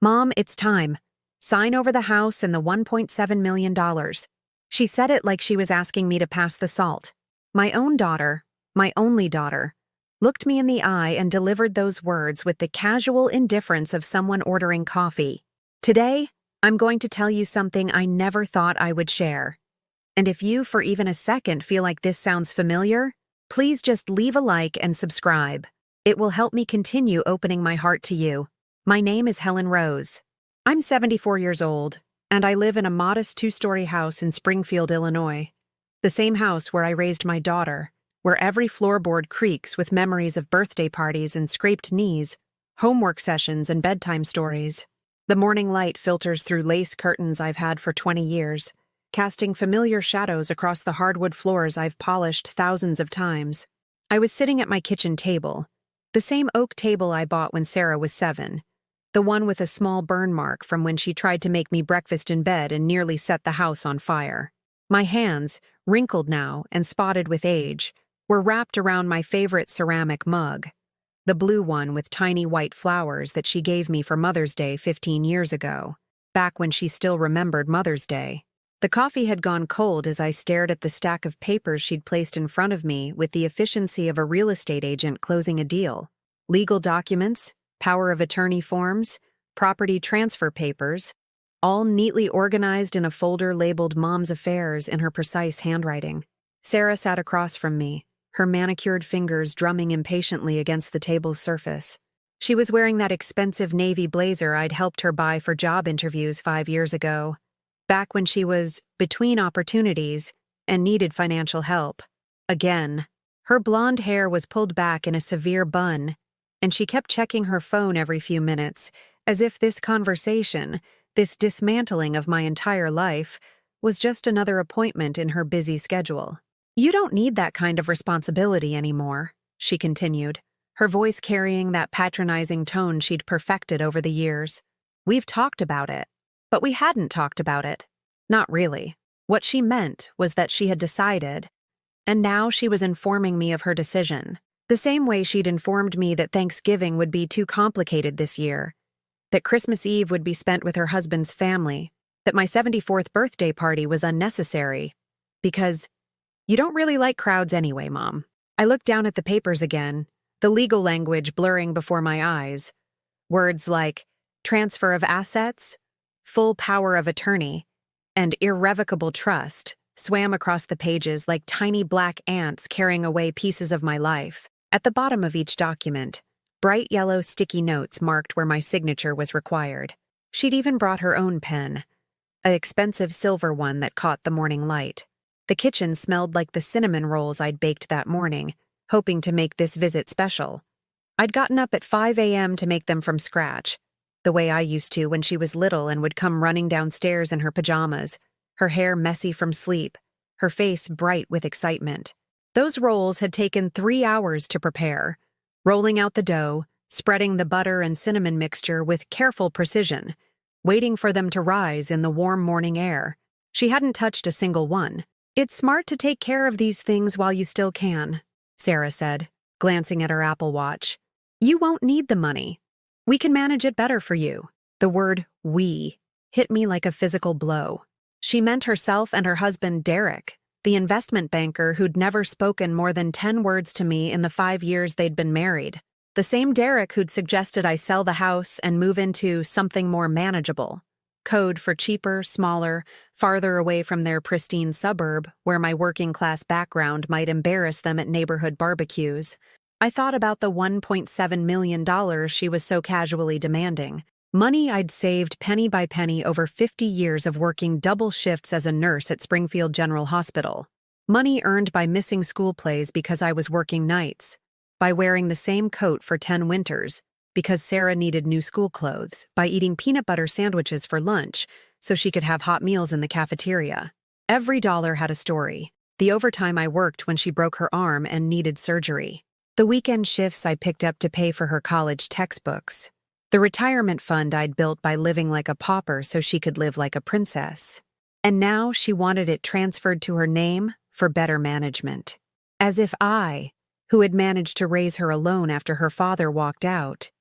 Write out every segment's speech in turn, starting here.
"Mom, it's time. Sign over the house and the $1.7 million. She said it like she was asking me to pass the salt. My own daughter, my only daughter, looked me in the eye and delivered those words with the casual indifference of someone ordering coffee. Today, I'm going to tell you something I never thought I would share. And if you, for even a second, feel like this sounds familiar, please just leave a like and subscribe. It will help me continue opening my heart to you. My name is Helen Rose. I'm 74 years old, and I live in a modest 2-story house in Springfield, Illinois. The same house where I raised my daughter, where every floorboard creaks with memories of birthday parties and scraped knees, homework sessions and bedtime stories. The morning light filters through lace curtains I've had for 20 years, casting familiar shadows across the hardwood floors I've polished thousands of times. I was sitting at my kitchen table, the same oak table I bought when Sarah was 7, the one with a small burn mark from when she tried to make me breakfast in bed and nearly set the house on fire. My hands, wrinkled now and spotted with age, were wrapped around my favorite ceramic mug, the blue one with tiny white flowers that she gave me for Mother's Day 15 years ago, back when she still remembered Mother's Day. The coffee had gone cold as I stared at the stack of papers she'd placed in front of me with the efficiency of a real estate agent closing a deal. Legal documents, power of attorney forms, property transfer papers, all neatly organized in a folder labeled Mom's Affairs in her precise handwriting. Sarah sat across from me, her manicured fingers drumming impatiently against the table's surface. She was wearing that expensive navy blazer I'd helped her buy for job interviews 5 years ago, back when she was between opportunities and needed financial help. Again, her blonde hair was pulled back in a severe bun, and she kept checking her phone every few minutes, as if this conversation, this dismantling of my entire life, was just another appointment in her busy schedule. "You don't need that kind of responsibility anymore," she continued, her voice carrying that patronizing tone she'd perfected over the years. "We've talked about it, but we hadn't talked about it. Not really. What she meant was that she had decided, and now she was informing me of her decision, the same way she'd informed me that Thanksgiving would be too complicated this year, that Christmas Eve would be spent with her husband's family, that my 74th birthday party was unnecessary, because you don't really like crowds anyway, Mom. I looked down at the papers again, the legal language blurring before my eyes. Words like transfer of assets, full power of attorney, and irrevocable trust swam across the pages like tiny black ants carrying away pieces of my life. At the bottom of each document, bright yellow sticky notes marked where my signature was required. She'd even brought her own pen, an expensive silver one that caught the morning light. The kitchen smelled like the cinnamon rolls I'd baked that morning, hoping to make this visit special. I'd gotten up at 5 a.m. to make them from scratch, the way I used to when she was little and would come running downstairs in her pajamas, her hair messy from sleep, her face bright with excitement. Those rolls had taken 3 hours to prepare, rolling out the dough, spreading the butter and cinnamon mixture with careful precision, waiting for them to rise in the warm morning air. She hadn't touched a single one. "It's smart to take care of these things while you still can," Sarah said, glancing at her Apple Watch. "You won't need the money. We can manage it better for you." The word "we" hit me like a physical blow. She meant herself and her husband Derek, the investment banker who'd never spoken more than 10 words to me in the 5 years they'd been married. The same Derek who'd suggested I sell the house and move into something more manageable. Code for cheaper, smaller, farther away from their pristine suburb where my working-class background might embarrass them at neighborhood barbecues. I thought about the $1.7 million she was so casually demanding, money I'd saved penny by penny over 50 years of working double shifts as a nurse at Springfield General Hospital, money earned by missing school plays because I was working nights, by wearing the same coat for 10 winters, because Sarah needed new school clothes, by eating peanut butter sandwiches for lunch so she could have hot meals in the cafeteria. Every dollar had a story. The overtime I worked when she broke her arm and needed surgery. The weekend shifts I picked up to pay for her college textbooks. The retirement fund I'd built by living like a pauper so she could live like a princess. And now she wanted it transferred to her name for better management. As if I, who had managed to raise her alone after her father walked out,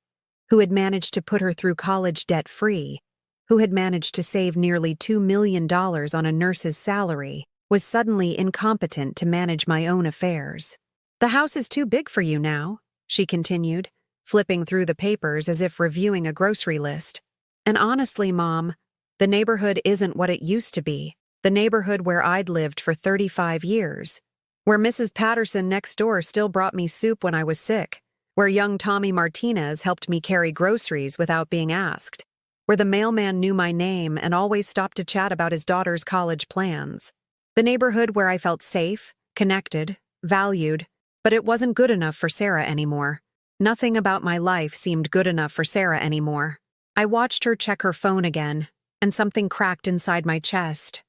who had managed to put her through college debt-free, who had managed to save nearly $2 million on a nurse's salary, was suddenly incompetent to manage my own affairs. "The house is too big for you now," she continued, flipping through the papers as if reviewing a grocery list. "And honestly, Mom, the neighborhood isn't what it used to be. The neighborhood where I'd lived for 35 years. Where Mrs. Patterson next door still brought me soup when I was sick. Where young Tommy Martinez helped me carry groceries without being asked. Where the mailman knew my name and always stopped to chat about his daughter's college plans. The neighborhood where I felt safe, connected, valued, but it wasn't good enough for Sarah anymore. Nothing about my life seemed good enough for Sarah anymore. I watched her check her phone again, and something cracked inside my chest.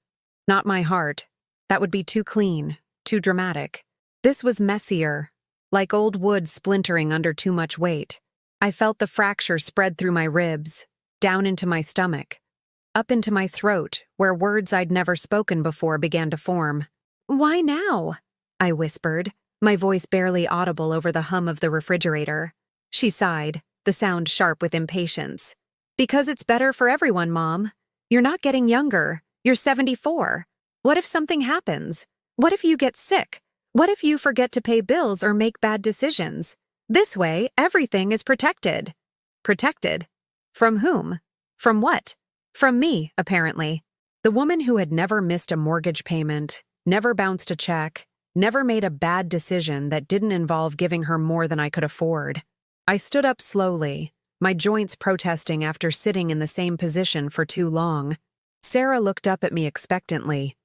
Not my heart. That would be too clean, too dramatic. This was messier, like old wood splintering under too much weight. I felt the fracture spread through my ribs, down into my stomach, up into my throat, where words I'd never spoken before began to form. "Why now?" I whispered, my voice barely audible over the hum of the refrigerator. She sighed, the sound sharp with impatience. "Because it's better for everyone, Mom. You're not getting younger. You're 74. What if something happens? What if you get sick? What if you forget to pay bills or make bad decisions? This way, everything is protected." Protected? From whom? From what? From me, apparently. The woman who had never missed a mortgage payment, never bounced a check, never made a bad decision that didn't involve giving her more than I could afford. I stood up slowly, my joints protesting after sitting in the same position for too long. Sarah looked up at me expectantly,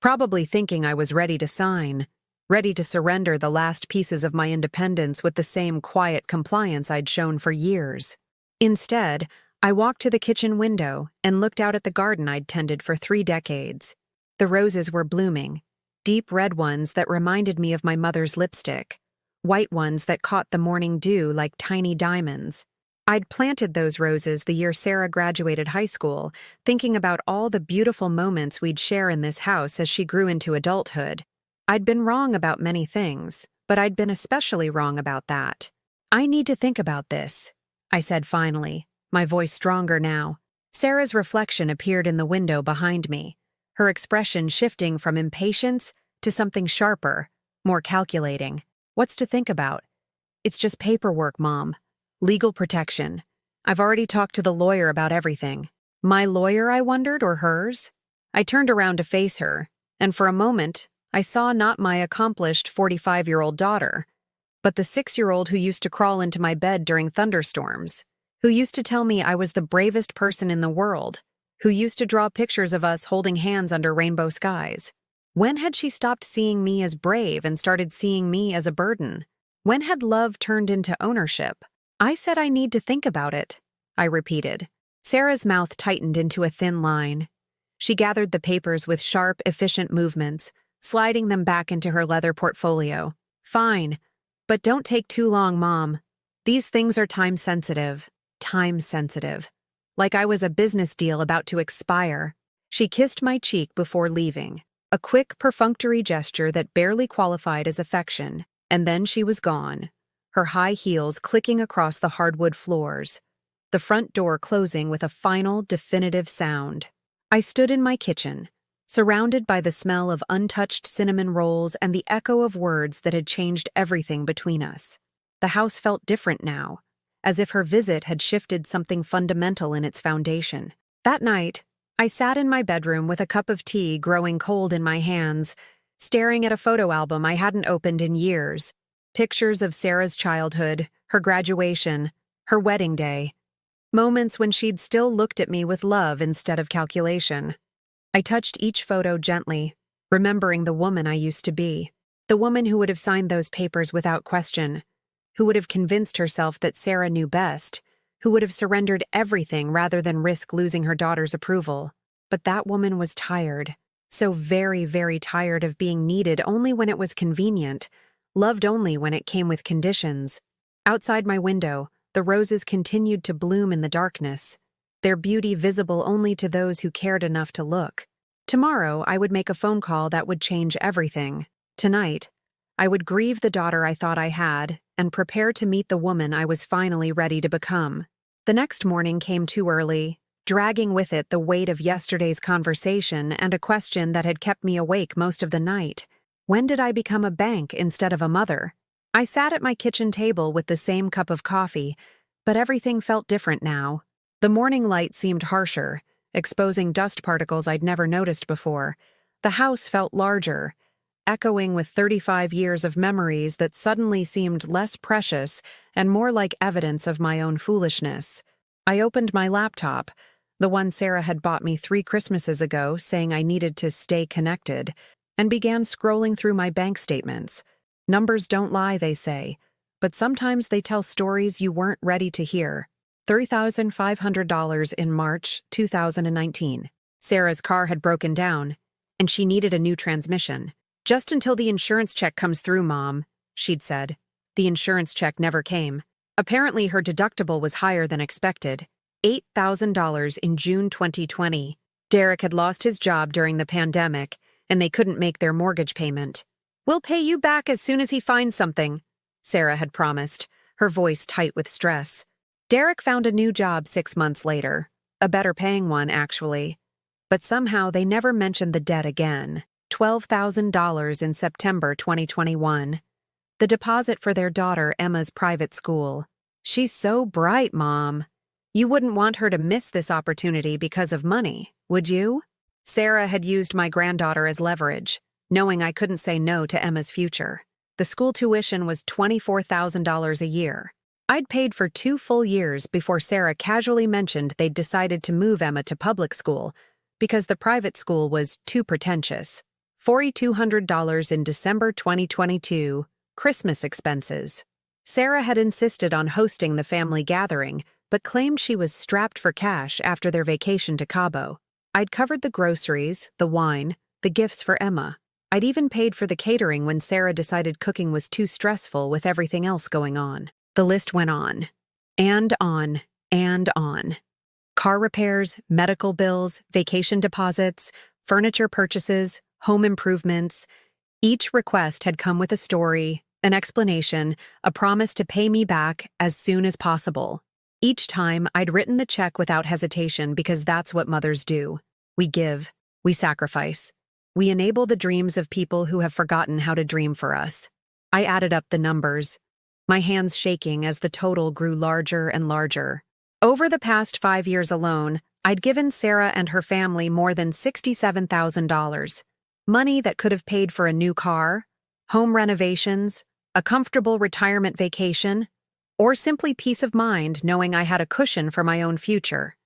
probably thinking I was ready to sign, ready to surrender the last pieces of my independence with the same quiet compliance I'd shown for years. Instead, I walked to the kitchen window and looked out at the garden I'd tended for 3 decades. The roses were blooming, deep red ones that reminded me of my mother's lipstick, white ones that caught the morning dew like tiny diamonds. I'd planted those roses the year Sarah graduated high school, thinking about all the beautiful moments we'd share in this house as she grew into adulthood. I'd been wrong about many things, but I'd been especially wrong about that. "I need to think about this," I said finally, my voice stronger now. Sarah's reflection appeared in the window behind me, her expression shifting from impatience to something sharper, more calculating. "What's to think about?" "It's just paperwork, Mom. Legal protection. I've already talked to the lawyer about everything." My lawyer, I wondered, or hers? I turned around to face her, and for a moment, I saw not my accomplished 45-year-old daughter, but the 6-year-old who used to crawl into my bed during thunderstorms, who used to tell me I was the bravest person in the world, who used to draw pictures of us holding hands under rainbow skies. When had she stopped seeing me as brave and started seeing me as a burden? When had love turned into ownership? "I said I need to think about it," I repeated. Sarah's mouth tightened into a thin line. She gathered the papers with sharp, efficient movements, sliding them back into her leather portfolio. "Fine, but don't take too long, Mom. These things are time-sensitive. Time-sensitive. Like I was a business deal about to expire." She kissed my cheek before leaving, a quick, perfunctory gesture that barely qualified as affection, and then she was gone, her high heels clicking across the hardwood floors, the front door closing with a final, definitive sound. I stood in my kitchen, surrounded by the smell of untouched cinnamon rolls and the echo of words that had changed everything between us. The house felt different now, as if her visit had shifted something fundamental in its foundation. That night, I sat in my bedroom with a cup of tea growing cold in my hands, staring at a photo album I hadn't opened in years. Pictures of Sarah's childhood, her graduation, her wedding day. Moments when she'd still looked at me with love instead of calculation. I touched each photo gently, remembering the woman I used to be. The woman who would have signed those papers without question. Who would have convinced herself that Sarah knew best. Who would have surrendered everything rather than risk losing her daughter's approval. But that woman was tired. So very, very tired of being needed only when it was convenient. Loved only when it came with conditions. Outside my window, the roses continued to bloom in the darkness, their beauty visible only to those who cared enough to look. Tomorrow, I would make a phone call that would change everything. Tonight, I would grieve the daughter I thought I had and prepare to meet the woman I was finally ready to become. The next morning came too early, dragging with it the weight of yesterday's conversation and a question that had kept me awake most of the night. When did I become a bank instead of a mother? I sat at my kitchen table with the same cup of coffee, but everything felt different now. The morning light seemed harsher, exposing dust particles I'd never noticed before. The house felt larger, echoing with 35 years of memories that suddenly seemed less precious and more like evidence of my own foolishness. I opened my laptop, the one Sarah had bought me 3 Christmases ago, saying I needed to stay connected, and began scrolling through my bank statements. Numbers don't lie, they say, but sometimes they tell stories you weren't ready to hear. $3,500 in March 2019. Sarah's car had broken down, and she needed a new transmission. "Just until the insurance check comes through, Mom," she'd said. The insurance check never came. Apparently her deductible was higher than expected. $8,000 in June 2020. Derek had lost his job during the pandemic, and they couldn't make their mortgage payment. "We'll pay you back as soon as he finds something," Sarah had promised, her voice tight with stress. Derek found a new job 6 months later, a better-paying one, actually. But somehow they never mentioned the debt again. $12,000 in September 2021. The deposit for their daughter Emma's private school. "She's so bright, Mom. You wouldn't want her to miss this opportunity because of money, would you?" Sarah had used my granddaughter as leverage, knowing I couldn't say no to Emma's future. The school tuition was $24,000 a year. I'd paid for 2 full years before Sarah casually mentioned they'd decided to move Emma to public school because the private school was too pretentious. $4,200 in December 2022, Christmas expenses. Sarah had insisted on hosting the family gathering, but claimed she was strapped for cash after their vacation to Cabo. I'd covered the groceries, the wine, the gifts for Emma. I'd even paid for the catering when Sarah decided cooking was too stressful with everything else going on. The list went on, and on, and on. Car repairs, medical bills, vacation deposits, furniture purchases, home improvements. Each request had come with a story, an explanation, a promise to pay me back as soon as possible. Each time, I'd written the check without hesitation because that's what mothers do. We give, we sacrifice. We enable the dreams of people who have forgotten how to dream for us. I added up the numbers, my hands shaking as the total grew larger and larger. Over the past 5 years alone, I'd given Sarah and her family more than $67,000. Money that could have paid for a new car, home renovations, a comfortable retirement vacation, or simply peace of mind knowing I had a cushion for my own future.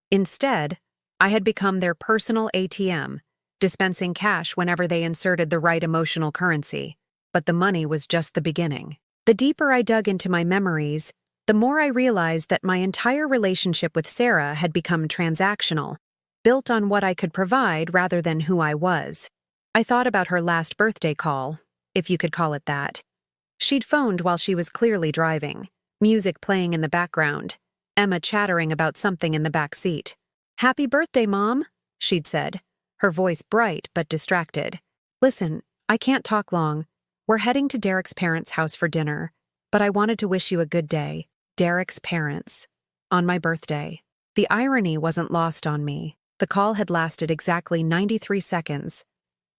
Instead, I had become their personal ATM, dispensing cash whenever they inserted the right emotional currency. But the money was just the beginning. The deeper I dug into my memories, the more I realized that my entire relationship with Sarah had become transactional, built on what I could provide rather than who I was. I thought about her last birthday call, if you could call it that. She'd phoned while she was clearly driving, music playing in the background, Emma chattering about something in the back seat. "Happy birthday, Mom," she'd said, her voice bright but distracted. "Listen, I can't talk long. We're heading to Derek's parents' house for dinner, but I wanted to wish you a good day." Derek's parents. On my birthday. The irony wasn't lost on me. The call had lasted exactly 93 seconds.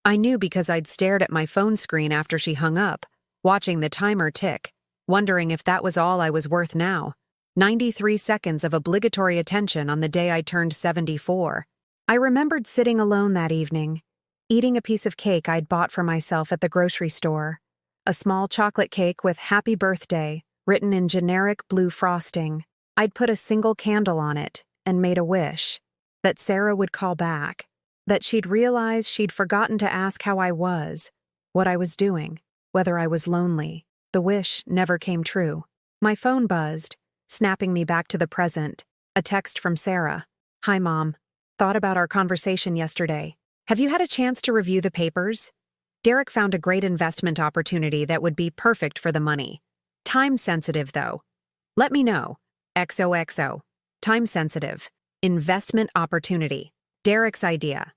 I knew because I'd stared at my phone screen after she hung up, watching the timer tick, wondering if that was all I was worth now. 93 seconds of obligatory attention on the day I turned 74. I remembered sitting alone that evening, eating a piece of cake I'd bought for myself at the grocery store. A small chocolate cake with "Happy Birthday" written in generic blue frosting. I'd put a single candle on it and made a wish that Sarah would call back, that she'd realize she'd forgotten to ask how I was, what I was doing, whether I was lonely. The wish never came true. My phone buzzed, snapping me back to the present. A text from Sarah. "Hi, Mom. Thought about our conversation yesterday. Have you had a chance to review the papers? Derek found a great investment opportunity that would be perfect for the money. Time sensitive, though. Let me know. XOXO. Time sensitive. Investment opportunity. Derek's idea."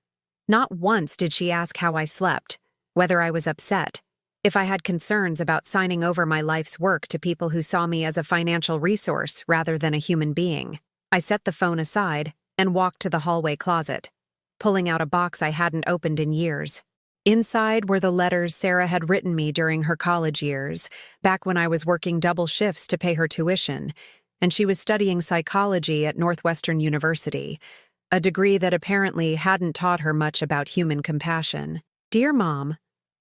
Not once did she ask how I slept, whether I was upset, if I had concerns about signing over my life's work to people who saw me as a financial resource rather than a human being. I set the phone aside and walked to the hallway closet, pulling out a box I hadn't opened in years. Inside were the letters Sarah had written me during her college years, back when I was working double shifts to pay her tuition, and she was studying psychology at Northwestern University, a degree that apparently hadn't taught her much about human compassion. "Dear Mom,"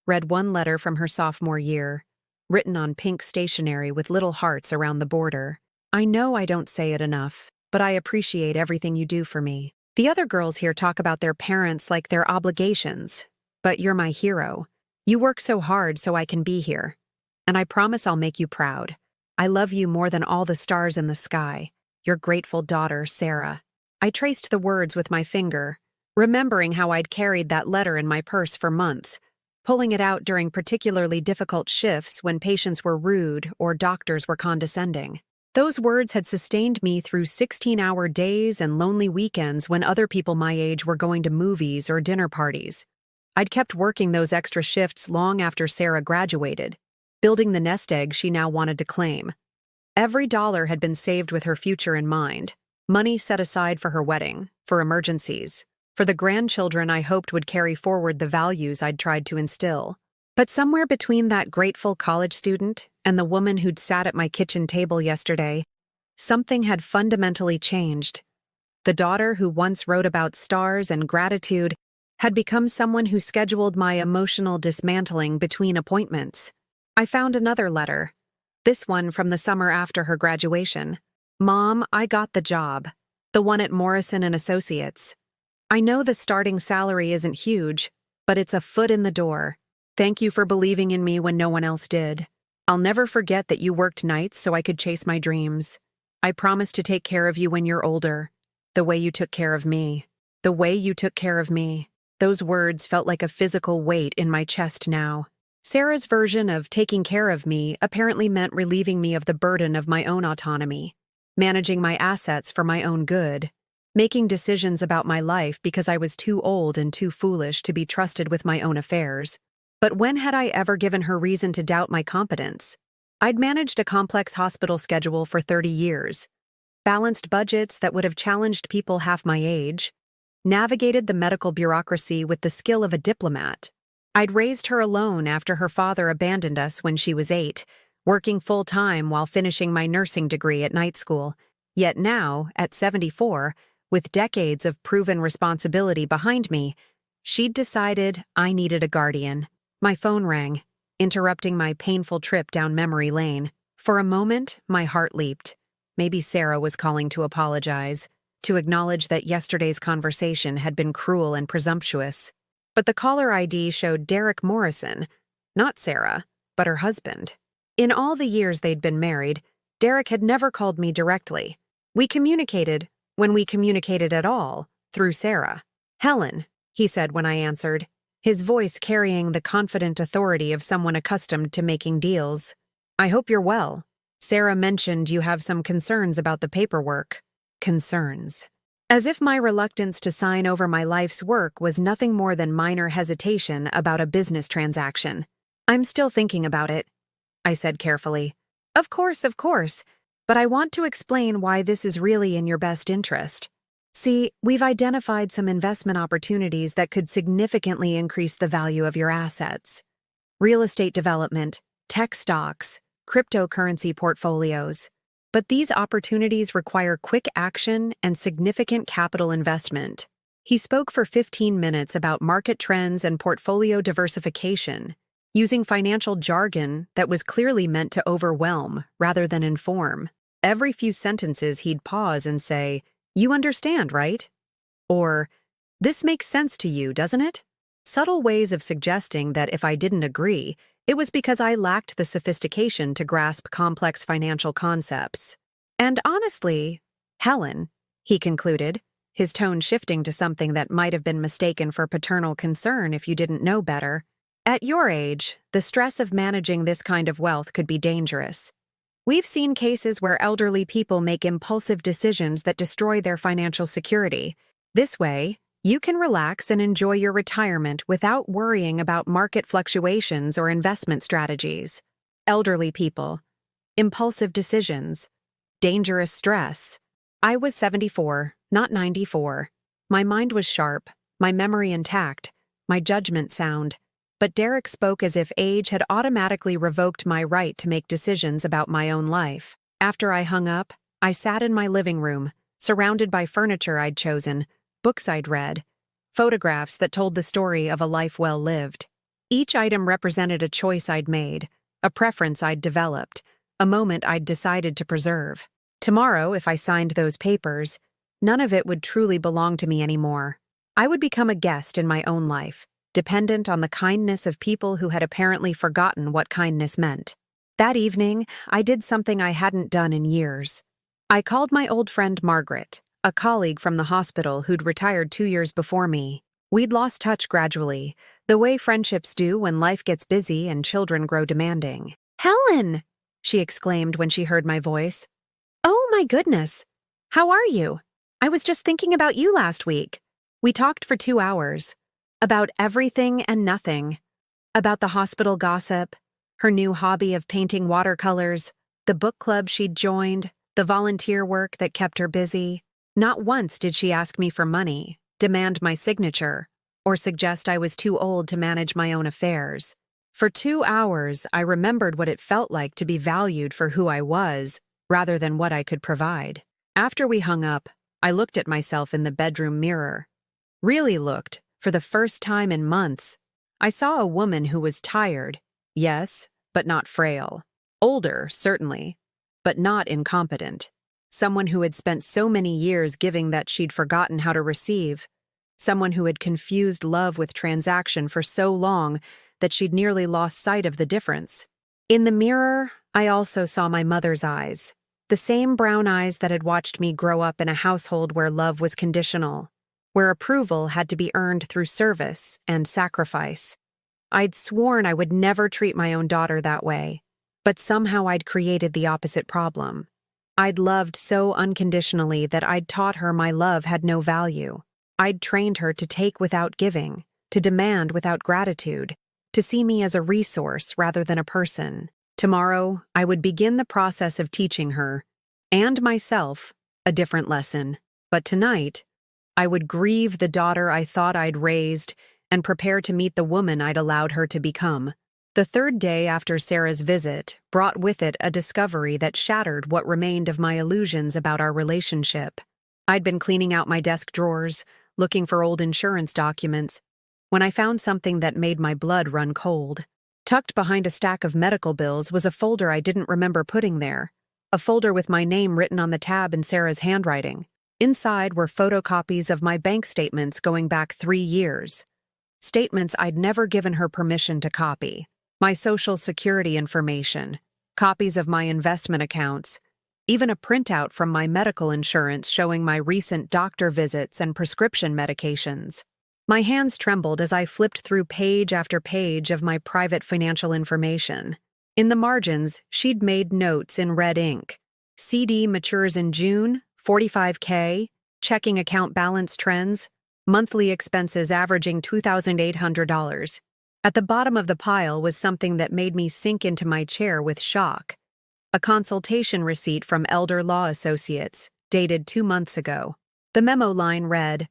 read one letter from her sophomore year, written on pink stationery with little hearts around the border. "I know I don't say it enough, but I appreciate everything you do for me. The other girls here talk about their parents like their obligations, but you're my hero. You work so hard so I can be here, and I promise I'll make you proud. I love you more than all the stars in the sky. Your grateful daughter, Sarah." I traced the words with my finger, remembering how I'd carried that letter in my purse for months, pulling it out during particularly difficult shifts when patients were rude or doctors were condescending. Those words had sustained me through 16-hour days and lonely weekends when other people my age were going to movies or dinner parties. I'd kept working those extra shifts long after Sarah graduated, building the nest egg she now wanted to claim. Every dollar had been saved with her future in mind, money set aside for her wedding, for emergencies, for the grandchildren I hoped would carry forward the values I'd tried to instill. But somewhere between that grateful college student and the woman who'd sat at my kitchen table yesterday, something had fundamentally changed. The daughter who once wrote about stars and gratitude had become someone who scheduled my emotional dismantling between appointments. I found another letter, this one from the summer after her graduation. "Mom, I got the job, the one at Morrison and Associates. I know the starting salary isn't huge, but it's a foot in the door. Thank you for believing in me when no one else did. I'll never forget that you worked nights so I could chase my dreams. I promise to take care of you when you're older, the way you took care of me. The way you took care of me." Those words felt like a physical weight in my chest now. Sarah's version of taking care of me apparently meant relieving me of the burden of my own autonomy, managing my assets for my own good, making decisions about my life because I was too old and too foolish to be trusted with my own affairs. But when had I ever given her reason to doubt my competence? I'd managed a complex hospital schedule for 30 years, balanced budgets that would have challenged people half my age, navigated the medical bureaucracy with the skill of a diplomat. I'd raised her alone after her father abandoned us when she was 8, working full-time while finishing my nursing degree at night school. Yet now, at 74, with decades of proven responsibility behind me, she'd decided I needed a guardian. My phone rang, interrupting my painful trip down memory lane. For a moment, my heart leaped. Maybe Sarah was calling to apologize, to acknowledge that yesterday's conversation had been cruel and presumptuous. But the caller ID showed Derek Morrison, not Sarah, but her husband. In all the years they'd been married, Derek had never called me directly. We communicated, when we communicated at all, through Sarah. "Helen," he said when I answered, his voice carrying the confident authority of someone accustomed to making deals. "I hope you're well. Sarah mentioned you have some concerns about the paperwork." Concerns. As if my reluctance to sign over my life's work was nothing more than minor hesitation about a business transaction. "I'm still thinking about it," I said carefully. Of course, but I want to explain why this is really in your best interest. See, we've identified some investment opportunities that could significantly increase the value of your assets. Real estate development, tech stocks, cryptocurrency portfolios. But these opportunities require quick action and significant capital investment. He spoke for 15 minutes about market trends and portfolio diversification, using financial jargon that was clearly meant to overwhelm rather than inform. Every few sentences he'd pause and say, "You understand, right?" Or, "This makes sense to you, doesn't it?" Subtle ways of suggesting that if I didn't agree, it was because I lacked the sophistication to grasp complex financial concepts. And honestly, Helen, he concluded, his tone shifting to something that might have been mistaken for paternal concern if you didn't know better, at your age, the stress of managing this kind of wealth could be dangerous. We've seen cases where elderly people make impulsive decisions that destroy their financial security. This way, You can relax and enjoy your retirement without worrying about market fluctuations or investment strategies. Elderly people. Impulsive decisions. Dangerous stress. I was 74, not 94. My mind was sharp, my memory intact, my judgment sound. But Derek spoke as if age had automatically revoked my right to make decisions about my own life. After I hung up, I sat in my living room, surrounded by furniture I'd chosen, books I'd read, photographs that told the story of a life well lived. Each item represented a choice I'd made, a preference I'd developed, a moment I'd decided to preserve. Tomorrow, if I signed those papers, none of it would truly belong to me anymore. I would become a guest in my own life, dependent on the kindness of people who had apparently forgotten what kindness meant. That evening, I did something I hadn't done in years. I called my old friend Margaret, a colleague from the hospital who'd retired 2 years before me. We'd lost touch gradually, the way friendships do when life gets busy and children grow demanding. "Helen!" she exclaimed when she heard my voice. "Oh my goodness! How are you? I was just thinking about you last week." We talked for 2 hours. About everything and nothing. About the hospital gossip, her new hobby of painting watercolors, the book club she'd joined, the volunteer work that kept her busy. Not once did she ask me for money, demand my signature, or suggest I was too old to manage my own affairs. For 2 hours, I remembered what it felt like to be valued for who I was, rather than what I could provide. After we hung up, I looked at myself in the bedroom mirror. Really looked, for the first time in months. I saw a woman who was tired, yes, but not frail. Older, certainly, but not incompetent. Someone who had spent so many years giving that she'd forgotten how to receive. Someone who had confused love with transaction for so long that she'd nearly lost sight of the difference. In the mirror, I also saw my mother's eyes, the same brown eyes that had watched me grow up in a household where love was conditional, where approval had to be earned through service and sacrifice. I'd sworn I would never treat my own daughter that way, but somehow I'd created the opposite problem. I'd loved so unconditionally that I'd taught her my love had no value. I'd trained her to take without giving, to demand without gratitude, to see me as a resource rather than a person. Tomorrow, I would begin the process of teaching her, and myself, a different lesson. But tonight, I would grieve the daughter I thought I'd raised and prepare to meet the woman I'd allowed her to become. The third day after Sarah's visit brought with it a discovery that shattered what remained of my illusions about our relationship. I'd been cleaning out my desk drawers, looking for old insurance documents, when I found something that made my blood run cold. Tucked behind a stack of medical bills was a folder I didn't remember putting there, a folder with my name written on the tab in Sarah's handwriting. Inside were photocopies of my bank statements going back 3 years. Statements I'd never given her permission to copy. My social security information, copies of my investment accounts, even a printout from my medical insurance showing my recent doctor visits and prescription medications. My hands trembled as I flipped through page after page of my private financial information. In the margins, she'd made notes in red ink. CD matures in June, $45K, checking account balance trends, monthly expenses averaging $2,800. At the bottom of the pile was something that made me sink into my chair with shock. A consultation receipt from Elder Law Associates, dated 2 months ago. The memo line read,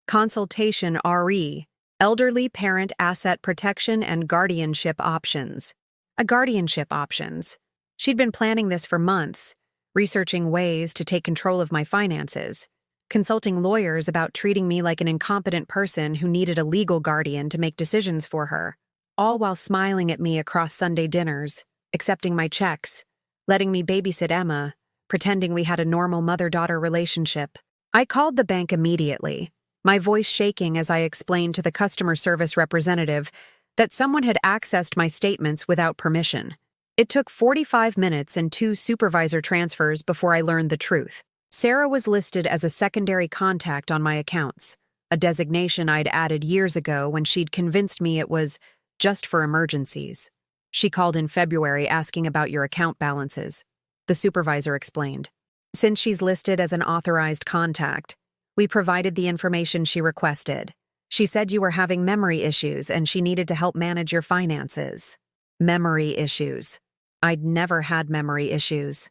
"Consultation RE, Elderly Parent Asset Protection and Guardianship Options." A guardianship options. She'd been planning this for months, researching ways to take control of my finances, consulting lawyers about treating me like an incompetent person who needed a legal guardian to make decisions for her, all while smiling at me across Sunday dinners, accepting my checks, letting me babysit Emma, pretending we had a normal mother-daughter relationship. I called the bank immediately, my voice shaking as I explained to the customer service representative that someone had accessed my statements without permission. It took 45 minutes and 2 supervisor transfers before I learned the truth. Sarah was listed as a secondary contact on my accounts, a designation I'd added years ago when she'd convinced me it was just for emergencies. She called in February asking about your account balances. The supervisor explained. Since she's listed as an authorized contact, We provided the information she requested. She said you were having memory issues and she needed to help manage your finances. Memory issues. I'd never had memory issues.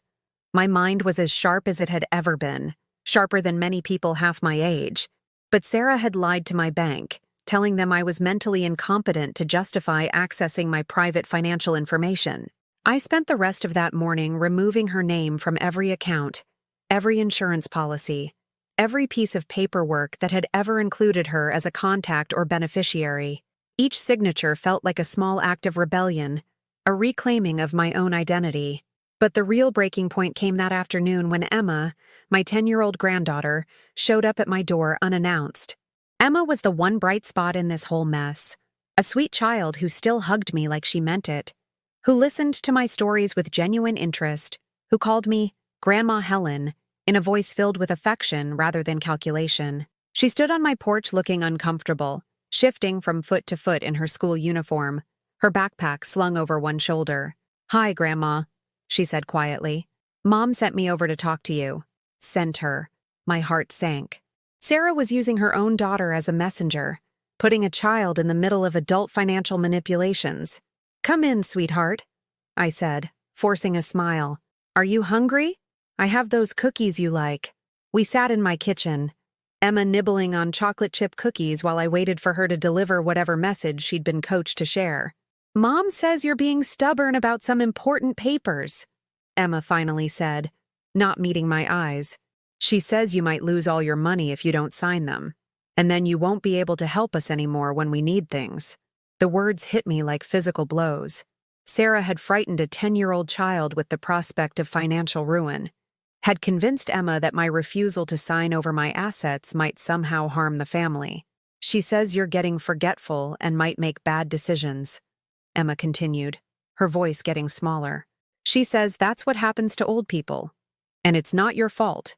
My mind was as sharp as it had ever been, sharper than many people half my age. But Sarah had lied to my bank, telling them I was mentally incompetent to justify accessing my private financial information. I spent the rest of that morning removing her name from every account, every insurance policy, every piece of paperwork that had ever included her as a contact or beneficiary. Each signature felt like a small act of rebellion, a reclaiming of my own identity. But the real breaking point came that afternoon when Emma, my 10-year-old granddaughter, showed up at my door unannounced. Emma was the one bright spot in this whole mess. A sweet child who still hugged me like she meant it, who listened to my stories with genuine interest, who called me Grandma Helen in a voice filled with affection rather than calculation. She stood on my porch looking uncomfortable, shifting from foot to foot in her school uniform, her backpack slung over one shoulder. "Hi, Grandma," she said quietly. "Mom sent me over to talk to you." Sent her. My heart sank. Sarah was using her own daughter as a messenger, putting a child in the middle of adult financial manipulations. "Come in, sweetheart," I said, forcing a smile. "Are you hungry? I have those cookies you like." We sat in my kitchen, Emma nibbling on chocolate chip cookies while I waited for her to deliver whatever message she'd been coached to share. "Mom says you're being stubborn about some important papers," Emma finally said, not meeting my eyes. "She says you might lose all your money if you don't sign them, and then you won't be able to help us anymore when we need things." The words hit me like physical blows. Sarah had frightened a 10-year-old child with the prospect of financial ruin, had convinced Emma that my refusal to sign over my assets might somehow harm the family. "She says you're getting forgetful and might make bad decisions," Emma continued, her voice getting smaller. "She says that's what happens to old people, and it's not your fault,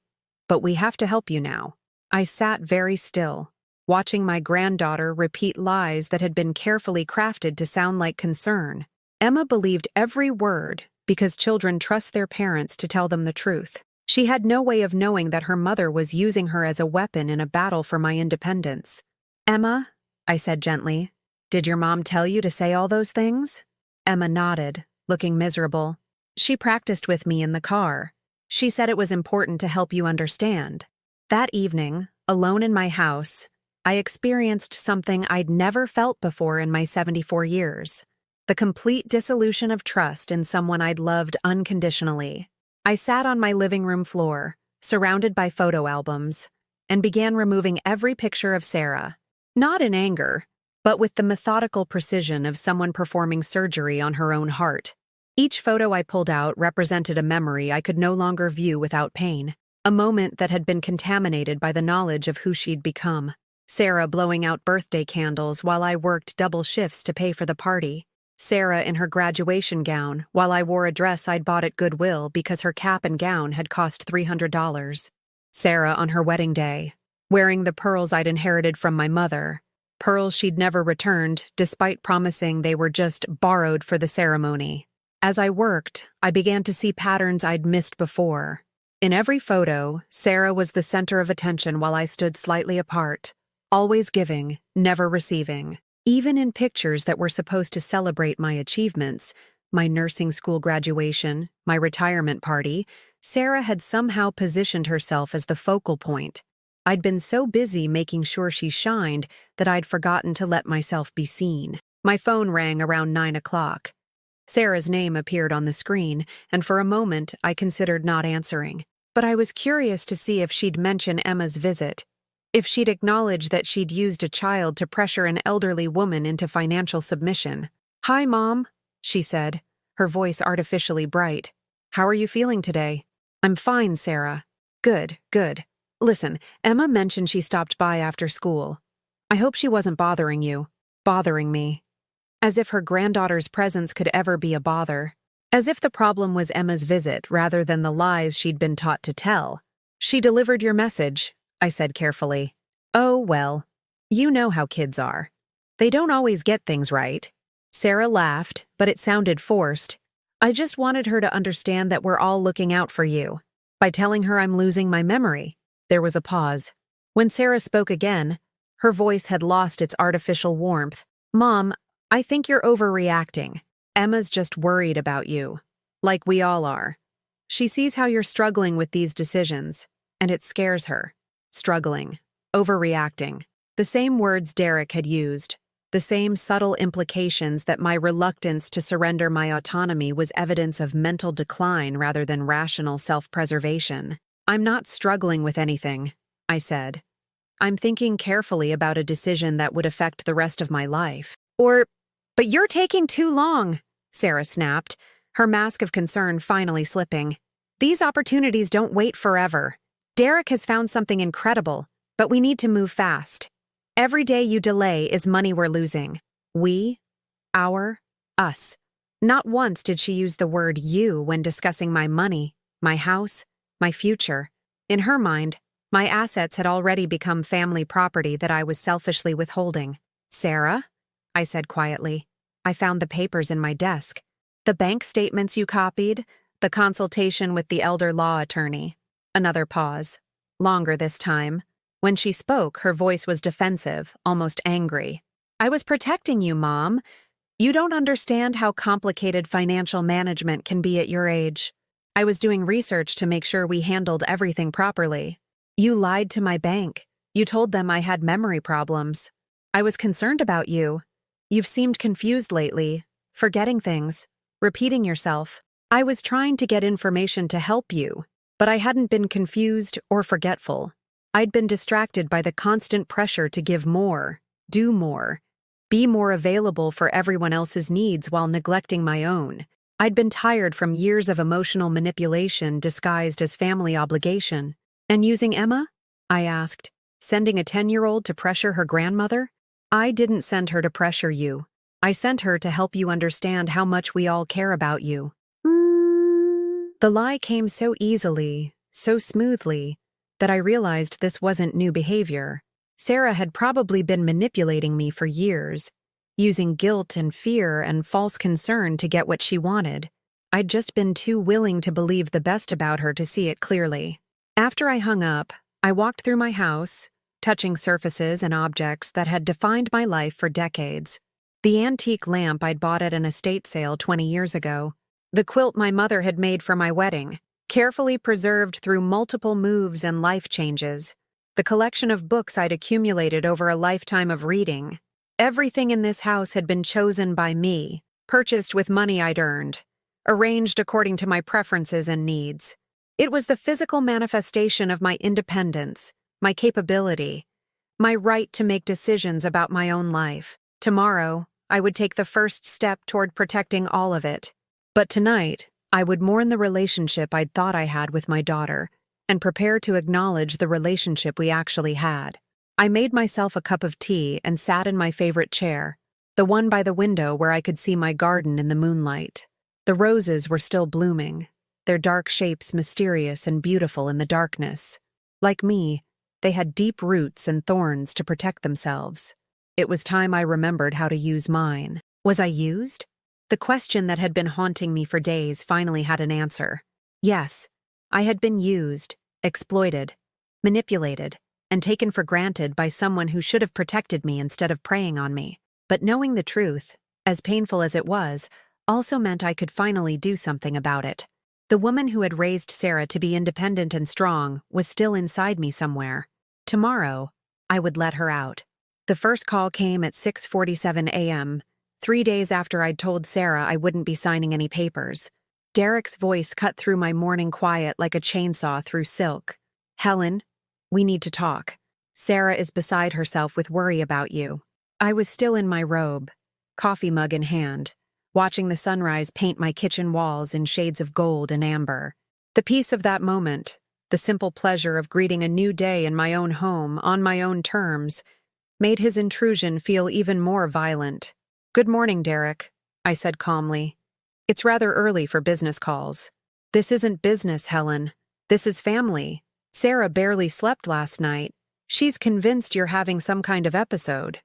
but we have to help you now." I sat very still, watching my granddaughter repeat lies that had been carefully crafted to sound like concern. Emma believed every word because children trust their parents to tell them the truth. She had no way of knowing that her mother was using her as a weapon in a battle for my independence. "Emma," I said gently, "did your mom tell you to say all those things?" Emma nodded, looking miserable. "She practiced with me in the car. She said it was important to help you understand." That evening, alone in my house, I experienced something I'd never felt before in my 74 years. The complete dissolution of trust in someone I'd loved unconditionally. I sat on my living room floor, surrounded by photo albums, and began removing every picture of Sarah. Not in anger, but with the methodical precision of someone performing surgery on her own heart. Each photo I pulled out represented a memory I could no longer view without pain, a moment that had been contaminated by the knowledge of who she'd become. Sarah blowing out birthday candles while I worked double shifts to pay for the party. Sarah in her graduation gown while I wore a dress I'd bought at Goodwill because her cap and gown had cost $300. Sarah on her wedding day, wearing the pearls I'd inherited from my mother, pearls she'd never returned despite promising they were just borrowed for the ceremony. As I worked, I began to see patterns I'd missed before. In every photo, Sarah was the center of attention while I stood slightly apart, always giving, never receiving. Even in pictures that were supposed to celebrate my achievements, my nursing school graduation, my retirement party, Sarah had somehow positioned herself as the focal point. I'd been so busy making sure she shined that I'd forgotten to let myself be seen. My phone rang around 9 o'clock. Sarah's name appeared on the screen, and for a moment I considered not answering. But I was curious to see if she'd mention Emma's visit, if she'd acknowledge that she'd used a child to pressure an elderly woman into financial submission. "Hi, Mom," she said, her voice artificially bright. "How are you feeling today?" "I'm fine, Sarah." "Good, good. Listen, Emma mentioned she stopped by after school. I hope she wasn't bothering you." Bothering me. As if her granddaughter's presence could ever be a bother. As if the problem was Emma's visit rather than the lies she'd been taught to tell. "She delivered your message," I said carefully. "Oh, well. You know how kids are. They don't always get things right." Sarah laughed, but it sounded forced. "I just wanted her to understand that we're all looking out for you. By telling her I'm losing my memory." There was a pause. When Sarah spoke again, her voice had lost its artificial warmth. Mom, I think you're overreacting. Emma's just worried about you. Like we all are. She sees how you're struggling with these decisions, and it scares her. Struggling. Overreacting. The same words Derek had used. The same subtle implications that my reluctance to surrender my autonomy was evidence of mental decline rather than rational self-preservation. I'm not struggling with anything, I said. I'm thinking carefully about a decision that would affect the rest of my life. But you're taking too long, Sarah snapped, her mask of concern finally slipping. These opportunities don't wait forever. Derek has found something incredible, but we need to move fast. Every day you delay is money we're losing. We, our, us. Not once did she use the word you when discussing my money, my house, my future. In her mind, my assets had already become family property that I was selfishly withholding. Sarah? I said quietly. I found the papers in my desk. The bank statements you copied, the consultation with the elder law attorney. Another pause. Longer this time. When she spoke, her voice was defensive, almost angry. I was protecting you, Mom. You don't understand how complicated financial management can be at your age. I was doing research to make sure we handled everything properly. You lied to my bank. You told them I had memory problems. I was concerned about you. You've seemed confused lately, forgetting things, repeating yourself. I was trying to get information to help you, but I hadn't been confused or forgetful. I'd been distracted by the constant pressure to give more, do more, be more available for everyone else's needs while neglecting my own. I'd been tired from years of emotional manipulation disguised as family obligation. And using Emma? I asked, sending a 10-year-old to pressure her grandmother? I didn't send her to pressure you. I sent her to help you understand how much we all care about you. The lie came so easily, so smoothly, that I realized this wasn't new behavior. Sarah had probably been manipulating me for years, using guilt and fear and false concern to get what she wanted. I'd just been too willing to believe the best about her to see it clearly. After I hung up, I walked through my house, touching surfaces and objects that had defined my life for decades. The antique lamp I'd bought at an estate sale 20 years ago. The quilt my mother had made for my wedding, carefully preserved through multiple moves and life changes. The collection of books I'd accumulated over a lifetime of reading. Everything in this house had been chosen by me, purchased with money I'd earned, arranged according to my preferences and needs. It was the physical manifestation of my independence, my capability, my right to make decisions about my own life. Tomorrow, I would take the first step toward protecting all of it. But tonight, I would mourn the relationship I'd thought I had with my daughter and prepare to acknowledge the relationship we actually had. I made myself a cup of tea and sat in my favorite chair, the one by the window where I could see my garden in the moonlight. The roses were still blooming, their dark shapes mysterious and beautiful in the darkness. Like me, they had deep roots and thorns to protect themselves. It was time I remembered how to use mine. Was I used? The question that had been haunting me for days finally had an answer. Yes, I had been used, exploited, manipulated, and taken for granted by someone who should have protected me instead of preying on me. But knowing the truth, as painful as it was, also meant I could finally do something about it. The woman who had raised Sarah to be independent and strong was still inside me somewhere. Tomorrow, I would let her out. The first call came at 6:47 a.m., 3 days after I'd told Sarah I wouldn't be signing any papers. Derek's voice cut through my morning quiet like a chainsaw through silk. Helen, we need to talk. Sarah is beside herself with worry about you. I was still in my robe, coffee mug in hand, watching the sunrise paint my kitchen walls in shades of gold and amber. The peace of that moment, the simple pleasure of greeting a new day in my own home, on my own terms, made his intrusion feel even more violent. Good morning, Derek, I said calmly. It's rather early for business calls. This isn't business, Helen. This is family. Sarah barely slept last night. She's convinced you're having some kind of episode.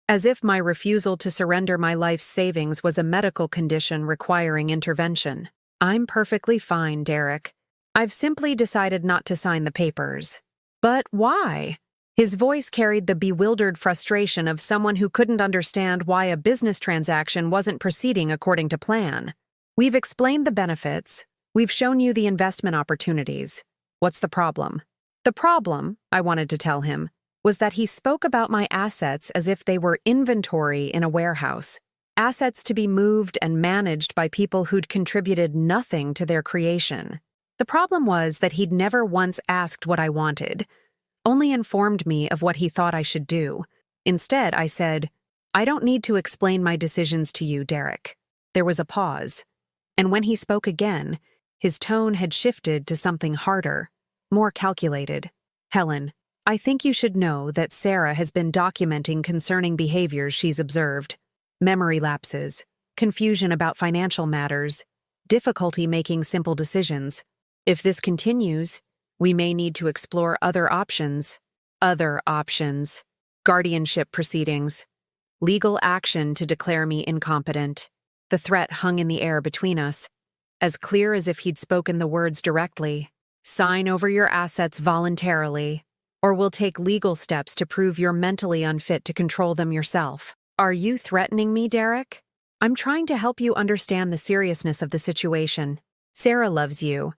As if my refusal to surrender my life's savings was a medical condition requiring intervention. I'm perfectly fine, Derek. I've simply decided not to sign the papers. But why? His voice carried the bewildered frustration of someone who couldn't understand why a business transaction wasn't proceeding according to plan. We've explained the benefits. We've shown you the investment opportunities. What's the problem? The problem, I wanted to tell him, was that he spoke about my assets as if they were inventory in a warehouse. Assets to be moved and managed by people who'd contributed nothing to their creation. The problem was that he'd never once asked what I wanted, only informed me of what he thought I should do. Instead, I said, "I don't need to explain my decisions to you, Derek." There was a pause, and when he spoke again, his tone had shifted to something harder, more calculated. "Helen, I think you should know that Sarah has been documenting concerning behaviors she's observed. Memory lapses, confusion about financial matters, difficulty making simple decisions. If this continues, we may need to explore other options. Guardianship proceedings. Legal action to declare me incompetent." The threat hung in the air between us, as clear as if he'd spoken the words directly. "Sign over your assets voluntarily, or we'll take legal steps to prove you're mentally unfit to control them yourself." Are you threatening me, Derek? I'm trying to help you understand the seriousness of the situation. Sarah loves you,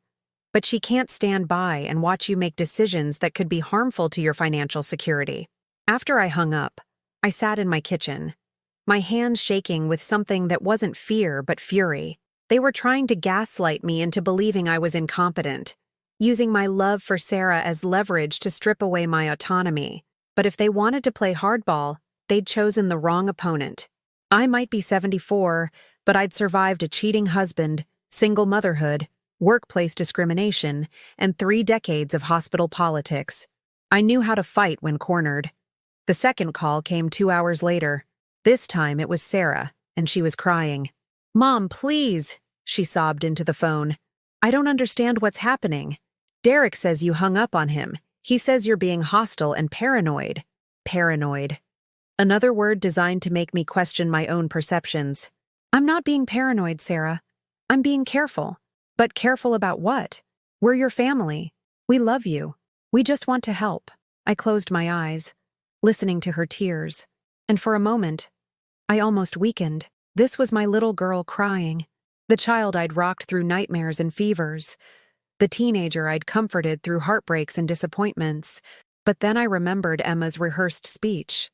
but she can't stand by and watch you make decisions that could be harmful to your financial security. After I hung up, I sat in my kitchen, my hands shaking with something that wasn't fear but fury. They were trying to gaslight me into believing I was incompetent, using my love for Sarah as leverage to strip away my autonomy. But if they wanted to play hardball, they'd chosen the wrong opponent. I might be 74, but I'd survived a cheating husband, single motherhood, workplace discrimination, and 3 decades of hospital politics. I knew how to fight when cornered. The second call came 2 hours later. This time it was Sarah, and she was crying. "Mom, please," she sobbed into the phone. "I don't understand what's happening. Derek says you hung up on him. He says you're being hostile and paranoid." Paranoid. Another word designed to make me question my own perceptions. "I'm not being paranoid, Sarah. I'm being careful." "But careful about what? We're your family. We love you. We just want to help." I closed my eyes, listening to her tears, and for a moment, I almost weakened. This was my little girl crying, the child I'd rocked through nightmares and fevers, the teenager I'd comforted through heartbreaks and disappointments. But then I remembered Emma's rehearsed speech,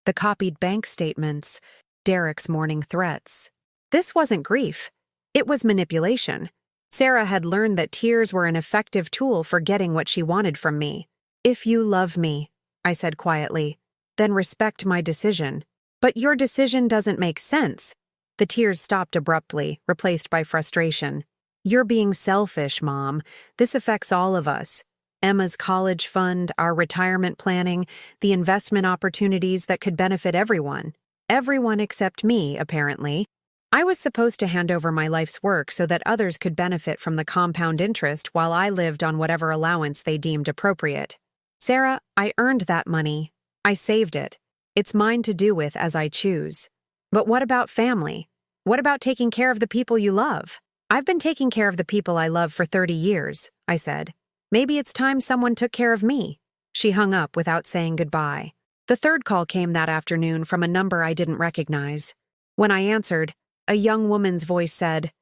the copied bank statements, Derek's morning threats. This wasn't grief. It was manipulation. Sarah had learned that tears were an effective tool for getting what she wanted from me. "If you love me," I said quietly, "then respect my decision." "But your decision doesn't make sense." The tears stopped abruptly, replaced by frustration. "You're being selfish, Mom. This affects all of us. Emma's college fund, our retirement planning, the investment opportunities that could benefit everyone. Everyone except me, apparently. I was supposed to hand over my life's work so that others could benefit from the compound interest while I lived on whatever allowance they deemed appropriate. Sarah, I earned that money. I saved it. It's mine to do with as I choose. But what about family? What about taking care of the people you love? I've been taking care of the people I love for 30 years, I said. Maybe it's time someone took care of me." She hung up without saying goodbye. The third call came that afternoon from a number I didn't recognize. When I answered, a young woman's voice said,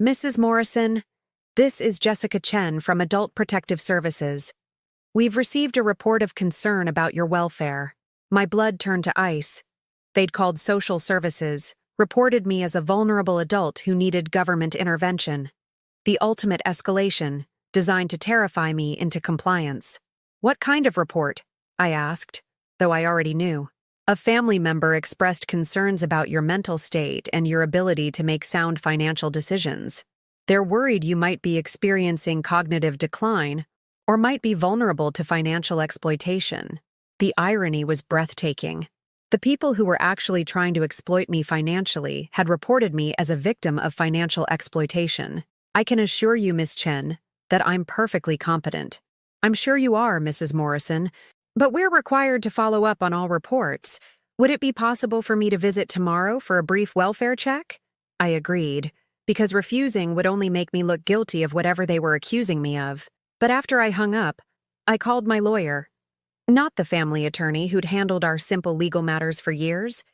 "Mrs. Morrison, this is Jessica Chen from Adult Protective Services. We've received a report of concern about your welfare." My blood turned to ice. They'd called social services, reported me as a vulnerable adult who needed government intervention. The ultimate escalation, designed to terrify me into compliance. "What kind of report?" I asked, though I already knew. "A family member expressed concerns about your mental state and your ability to make sound financial decisions. They're worried you might be experiencing cognitive decline or might be vulnerable to financial exploitation." The irony was breathtaking. The people who were actually trying to exploit me financially had reported me as a victim of financial exploitation. "I can assure you, Miss Chen, that I'm perfectly competent." "I'm sure you are, Mrs. Morrison, but we're required to follow up on all reports. Would it be possible for me to visit tomorrow for a brief welfare check?" I agreed, because refusing would only make me look guilty of whatever they were accusing me of. But after I hung up, I called my lawyer. Not the family attorney who'd handled our simple legal matters for years,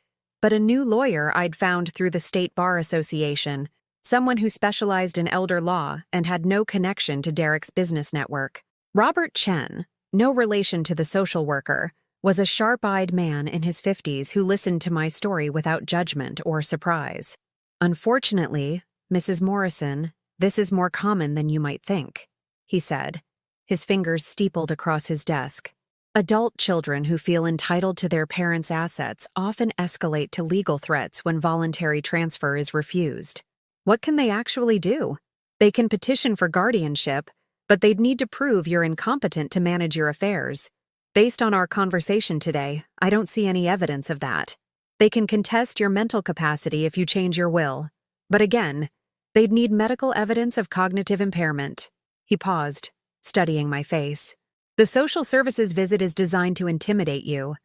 but a new lawyer I'd found through the State Bar Association, someone who specialized in elder law and had no connection to Derek's business network. Robert Chen, no relation to the social worker, was a sharp-eyed man in his 50s who listened to my story without judgment or surprise. Unfortunately, Mrs. Morrison, this is more common than you might think, he said, his fingers steepled across his desk. Adult children who feel entitled to their parents' assets often escalate to legal threats when voluntary transfer is refused. What can they actually do? They can petition for guardianship, but they'd need to prove you're incompetent to manage your affairs. Based on our conversation today, I don't see any evidence of that. They can contest your mental capacity if you change your will. But again, they'd need medical evidence of cognitive impairment. He paused, studying my face. The social services visit is designed to intimidate you,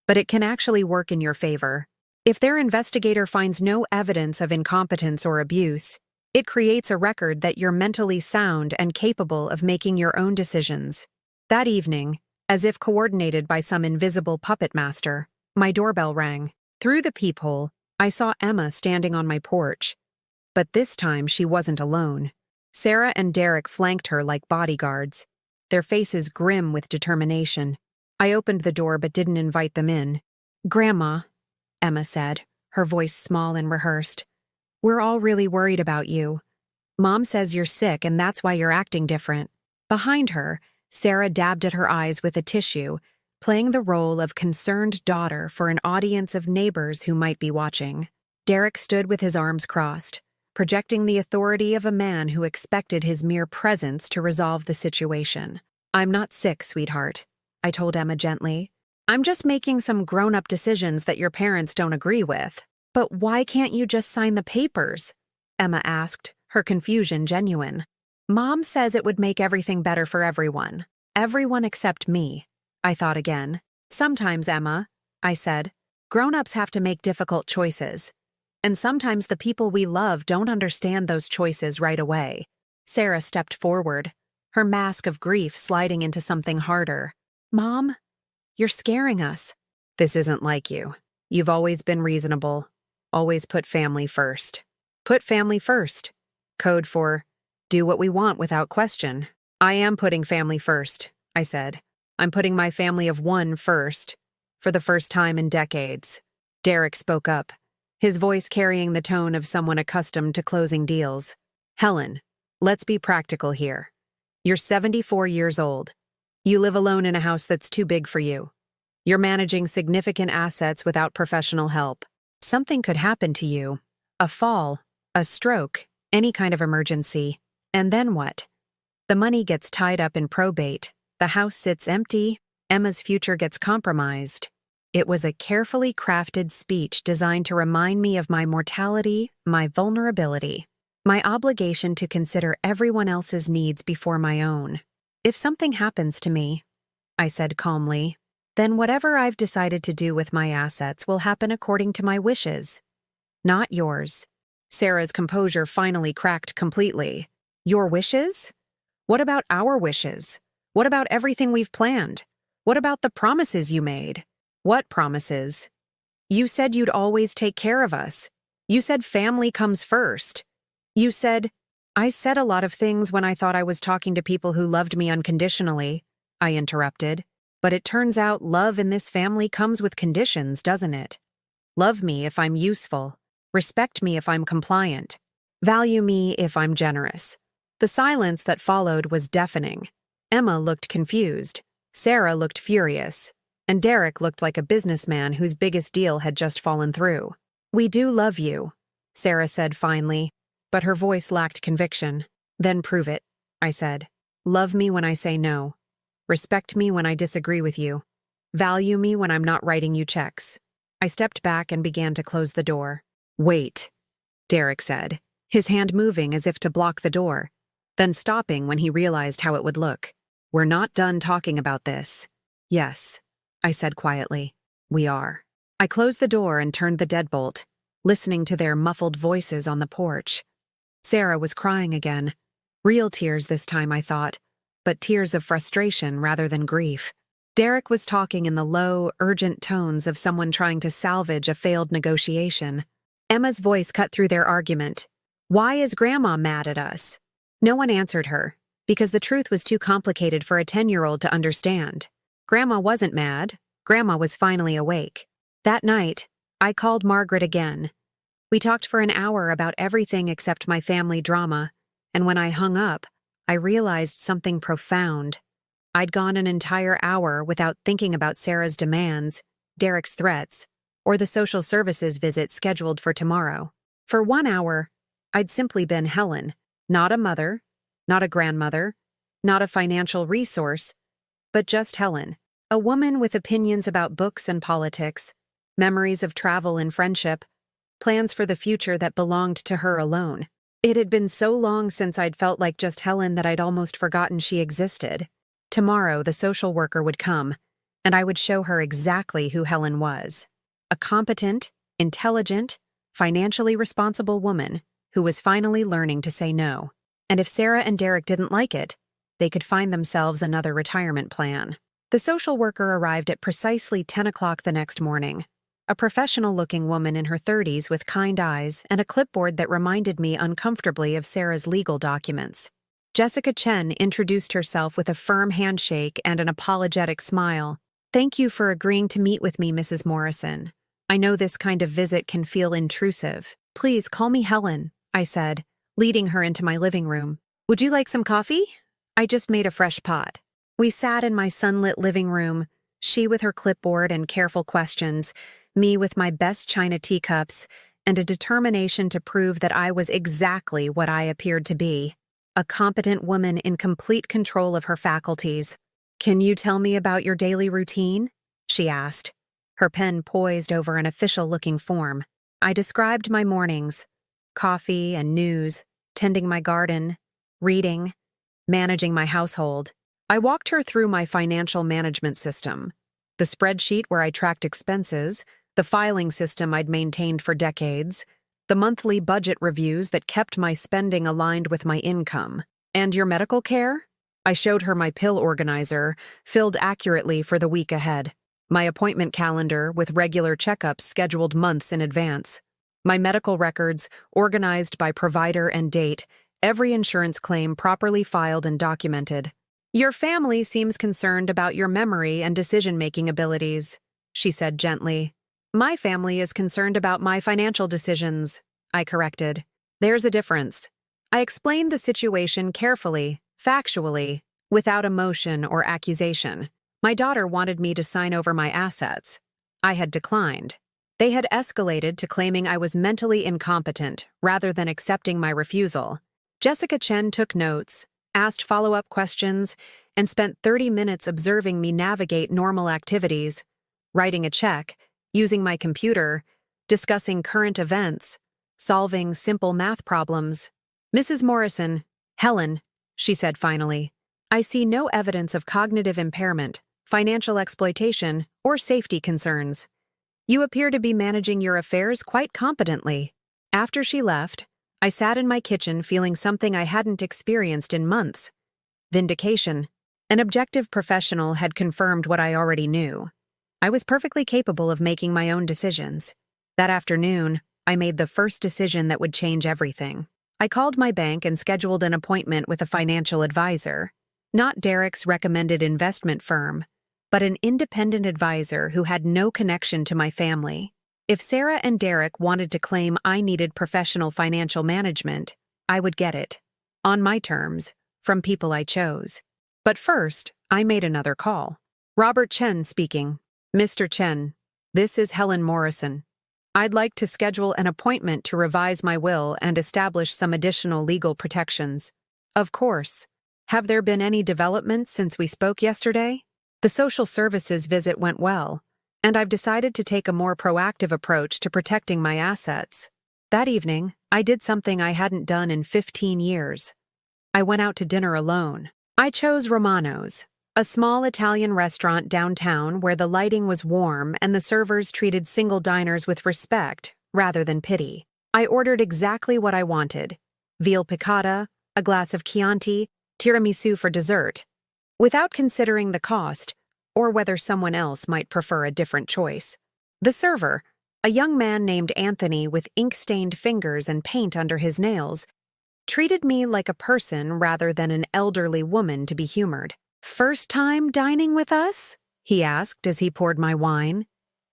but it can actually work in your favor. If their investigator finds no evidence of incompetence or abuse, it creates a record that you're mentally sound and capable of making your own decisions. That evening, as if coordinated by some invisible puppet master, my doorbell rang. Through the peephole, I saw Emma standing on my porch. But this time she wasn't alone. Sarah and Derek flanked her like bodyguards, their faces grim with determination. I opened the door but didn't invite them in. "Grandma," Emma said, her voice small and rehearsed, "we're all really worried about you. Mom says you're sick and that's why you're acting different." Behind her, Sarah dabbed at her eyes with a tissue, playing the role of concerned daughter for an audience of neighbors who might be watching. Derek stood with his arms crossed, projecting the authority of a man who expected his mere presence to resolve the situation. "I'm not sick, sweetheart," I told Emma gently. "I'm just making some grown-up decisions that your parents don't agree with." "But why can't you just sign the papers?" Emma asked, her confusion genuine. "Mom says it would make everything better for everyone. Everyone except me," I thought again. "Sometimes, Emma," I said, "grown-ups have to make difficult choices. And sometimes the people we love don't understand those choices right away." Sarah stepped forward, her mask of grief sliding into something harder. "Mom, you're scaring us." "This isn't like you. You've always been reasonable. Always put family first." Put family first. Code for do what we want without question. "I am putting family first," I said. "I'm putting my family of one first, for the first time in decades." Derek spoke up, his voice carrying the tone of someone accustomed to closing deals. "Helen, let's be practical here. You're 74 years old. You live alone in a house that's too big for you. You're managing significant assets without professional help. Something could happen to you. A fall, a stroke, any kind of emergency. And then what? The money gets tied up in probate. The house sits empty. Emma's future gets compromised." It was a carefully crafted speech designed to remind me of my mortality, my vulnerability, my obligation to consider everyone else's needs before my own. "If something happens to me," I said calmly, "then whatever I've decided to do with my assets will happen according to my wishes, not yours." Sarah's composure finally cracked completely. "Your wishes? What about our wishes? What about everything we've planned? What about the promises you made?" "What promises? You said you'd always take care of us. You said family comes first. You said—" "I said a lot of things when I thought I was talking to people who loved me unconditionally," I interrupted. "But it turns out love in this family comes with conditions, doesn't it? Love me if I'm useful. Respect me if I'm compliant. Value me if I'm generous." The silence that followed was deafening. Emma looked confused. Sarah looked furious. And Derek looked like a businessman whose biggest deal had just fallen through. "We do love you," Sarah said finally, but her voice lacked conviction. "Then prove it," I said. "Love me when I say no. Respect me when I disagree with you. Value me when I'm not writing you checks." I stepped back and began to close the door. "Wait," Derek said, his hand moving as if to block the door, then stopping when he realized how it would look. "We're not done talking about this." "Yes," I said quietly. "We are." I closed the door and turned the deadbolt, listening to their muffled voices on the porch. Sarah was crying again. Real tears this time, I thought. but tears of frustration rather than grief. Derek was talking in the low, urgent tones of someone trying to salvage a failed negotiation. Emma's voice cut through their argument. "Why is Grandma mad at us?" No one answered her, because the truth was too complicated for a 10-year-old to understand. Grandma wasn't mad. Grandma was finally awake. That night, I called Margaret again. We talked for an hour about everything except my family drama, and when I hung up, I realized something profound. I'd gone an entire hour without thinking about Sarah's demands, Derek's threats, or the social services visit scheduled for tomorrow. For 1 hour, I'd simply been Helen, not a mother, not a grandmother, not a financial resource, but just Helen, a woman with opinions about books and politics, memories of travel and friendship, plans for the future that belonged to her alone. It had been so long since I'd felt like just Helen that I'd almost forgotten she existed. Tomorrow, the social worker would come, and I would show her exactly who Helen was. A competent, intelligent, financially responsible woman who was finally learning to say no. And if Sarah and Derek didn't like it, they could find themselves another retirement plan. The social worker arrived at precisely 10 o'clock the next morning. A professional-looking woman in her 30s with kind eyes and a clipboard that reminded me uncomfortably of Sarah's legal documents. Jessica Chen introduced herself with a firm handshake and an apologetic smile. "Thank you for agreeing to meet with me, Mrs. Morrison. I know this kind of visit can feel intrusive. Please call me Helen," I said, leading her into my living room. "Would you like some coffee? I just made a fresh pot." We sat in my sunlit living room, she with her clipboard and careful questions, me with my best china teacups, and a determination to prove that I was exactly what I appeared to be. A competent woman in complete control of her faculties. "Can you tell me about your daily routine?" she asked, her pen poised over an official-looking form. I described my mornings: coffee and news, tending my garden, reading, managing my household. I walked her through my financial management system, the spreadsheet where I tracked expenses, the filing system I'd maintained for decades, the monthly budget reviews that kept my spending aligned with my income. "And your medical care?" I showed her my pill organizer, filled accurately for the week ahead. My appointment calendar with regular checkups scheduled months in advance. My medical records, organized by provider and date, every insurance claim properly filed and documented. "Your family seems concerned about your memory and decision-making abilities," she said gently. "My family is concerned about my financial decisions," I corrected. "There's a difference." I explained the situation carefully, factually, without emotion or accusation. My daughter wanted me to sign over my assets. I had declined. They had escalated to claiming I was mentally incompetent rather than accepting my refusal. Jessica Chen took notes, asked follow-up questions, and spent 30 minutes observing me navigate normal activities, writing a check, using my computer, discussing current events, solving simple math problems. "Mrs. Morrison, Helen," she said finally, "I see no evidence of cognitive impairment, financial exploitation, or safety concerns. You appear to be managing your affairs quite competently." After she left, I sat in my kitchen feeling something I hadn't experienced in months: vindication. An objective professional had confirmed what I already knew. I was perfectly capable of making my own decisions. That afternoon, I made the first decision that would change everything. I called my bank and scheduled an appointment with a financial advisor. Not Derek's recommended investment firm, but an independent advisor who had no connection to my family. If Sarah and Derek wanted to claim I needed professional financial management, I would get it. On my terms, from people I chose. But first, I made another call. "Robert Chen speaking." "Mr. Chen, this is Helen Morrison. I'd like to schedule an appointment to revise my will and establish some additional legal protections." "Of course. Have there been any developments since we spoke yesterday?" "The social services visit went well, and I've decided to take a more proactive approach to protecting my assets." That evening, I did something I hadn't done in 15 years. I went out to dinner alone. I chose Romano's, a small Italian restaurant downtown where the lighting was warm and the servers treated single diners with respect rather than pity. I ordered exactly what I wanted: veal piccata, a glass of Chianti, tiramisu for dessert, without considering the cost or whether someone else might prefer a different choice. The server, a young man named Anthony with ink-stained fingers and paint under his nails, treated me like a person rather than an elderly woman to be humored. "First time dining with us?" he asked as he poured my wine.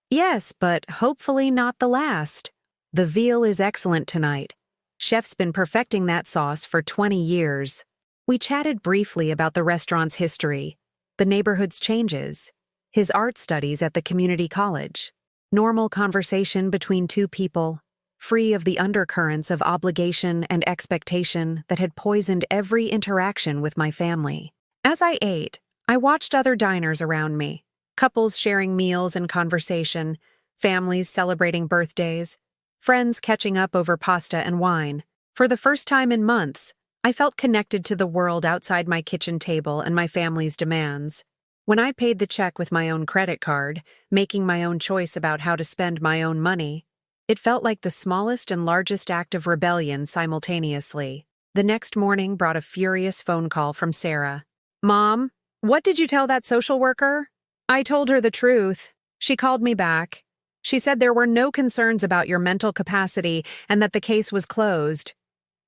"Yes, but hopefully not the last. The veal is excellent tonight. Chef's been perfecting that sauce for 20 years. We chatted briefly about the restaurant's history, the neighborhood's changes, his art studies at the community college. Normal conversation between two people, free of the undercurrents of obligation and expectation that had poisoned every interaction with my family. As I ate, I watched other diners around me, couples sharing meals and conversation, families celebrating birthdays, friends catching up over pasta and wine. For the first time in months, I felt connected to the world outside my kitchen table and my family's demands. When I paid the check with my own credit card, making my own choice about how to spend my own money, it felt like the smallest and largest act of rebellion simultaneously. The next morning brought a furious phone call from Sarah. "Mom, what did you tell that social worker?" I told her the truth. She called me back. She said there were no concerns about your mental capacity and that the case was closed.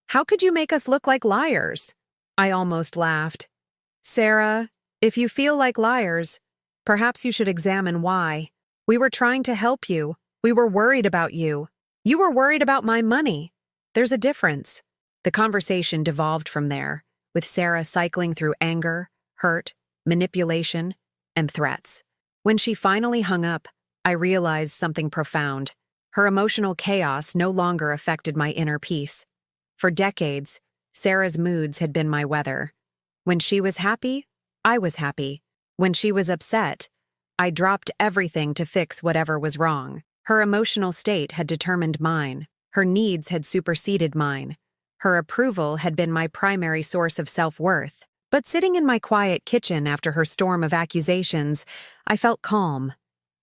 How could you make us look like liars? I almost laughed. Sarah, if you feel like liars, perhaps you should examine why. We were trying to help you. We were worried about you. You were worried about my money. There's a difference. The conversation devolved from there, with Sarah cycling through anger, hurt, manipulation, and threats. When she finally hung up, I realized something profound. Her emotional chaos no longer affected my inner peace. For decades, Sarah's moods had been my weather. When she was happy, I was happy. When she was upset, I dropped everything to fix whatever was wrong. Her emotional state had determined mine. Her needs had superseded mine. Her approval had been my primary source of self-worth. But sitting in my quiet kitchen after her storm of accusations, I felt calm,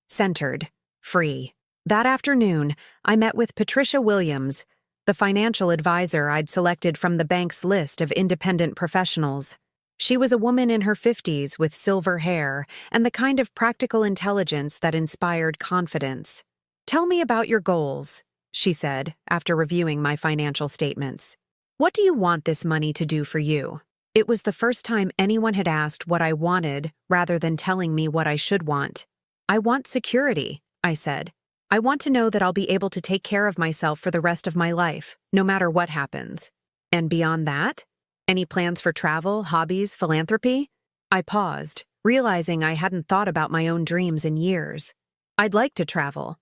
centered, free. That afternoon, I met with Patricia Williams, the financial advisor I'd selected from the bank's list of independent professionals. She was a woman in her 50s with silver hair and the kind of practical intelligence that inspired confidence. "Tell me about your goals," she said, after reviewing my financial statements. "What do you want this money to do for you?" It was the first time anyone had asked what I wanted rather than telling me what I should want. "I want security," I said. "I want to know that I'll be able to take care of myself for the rest of my life, no matter what happens." "And beyond that? Any plans for travel, hobbies, philanthropy?" I paused, realizing I hadn't thought about my own dreams in years. "I'd like to travel.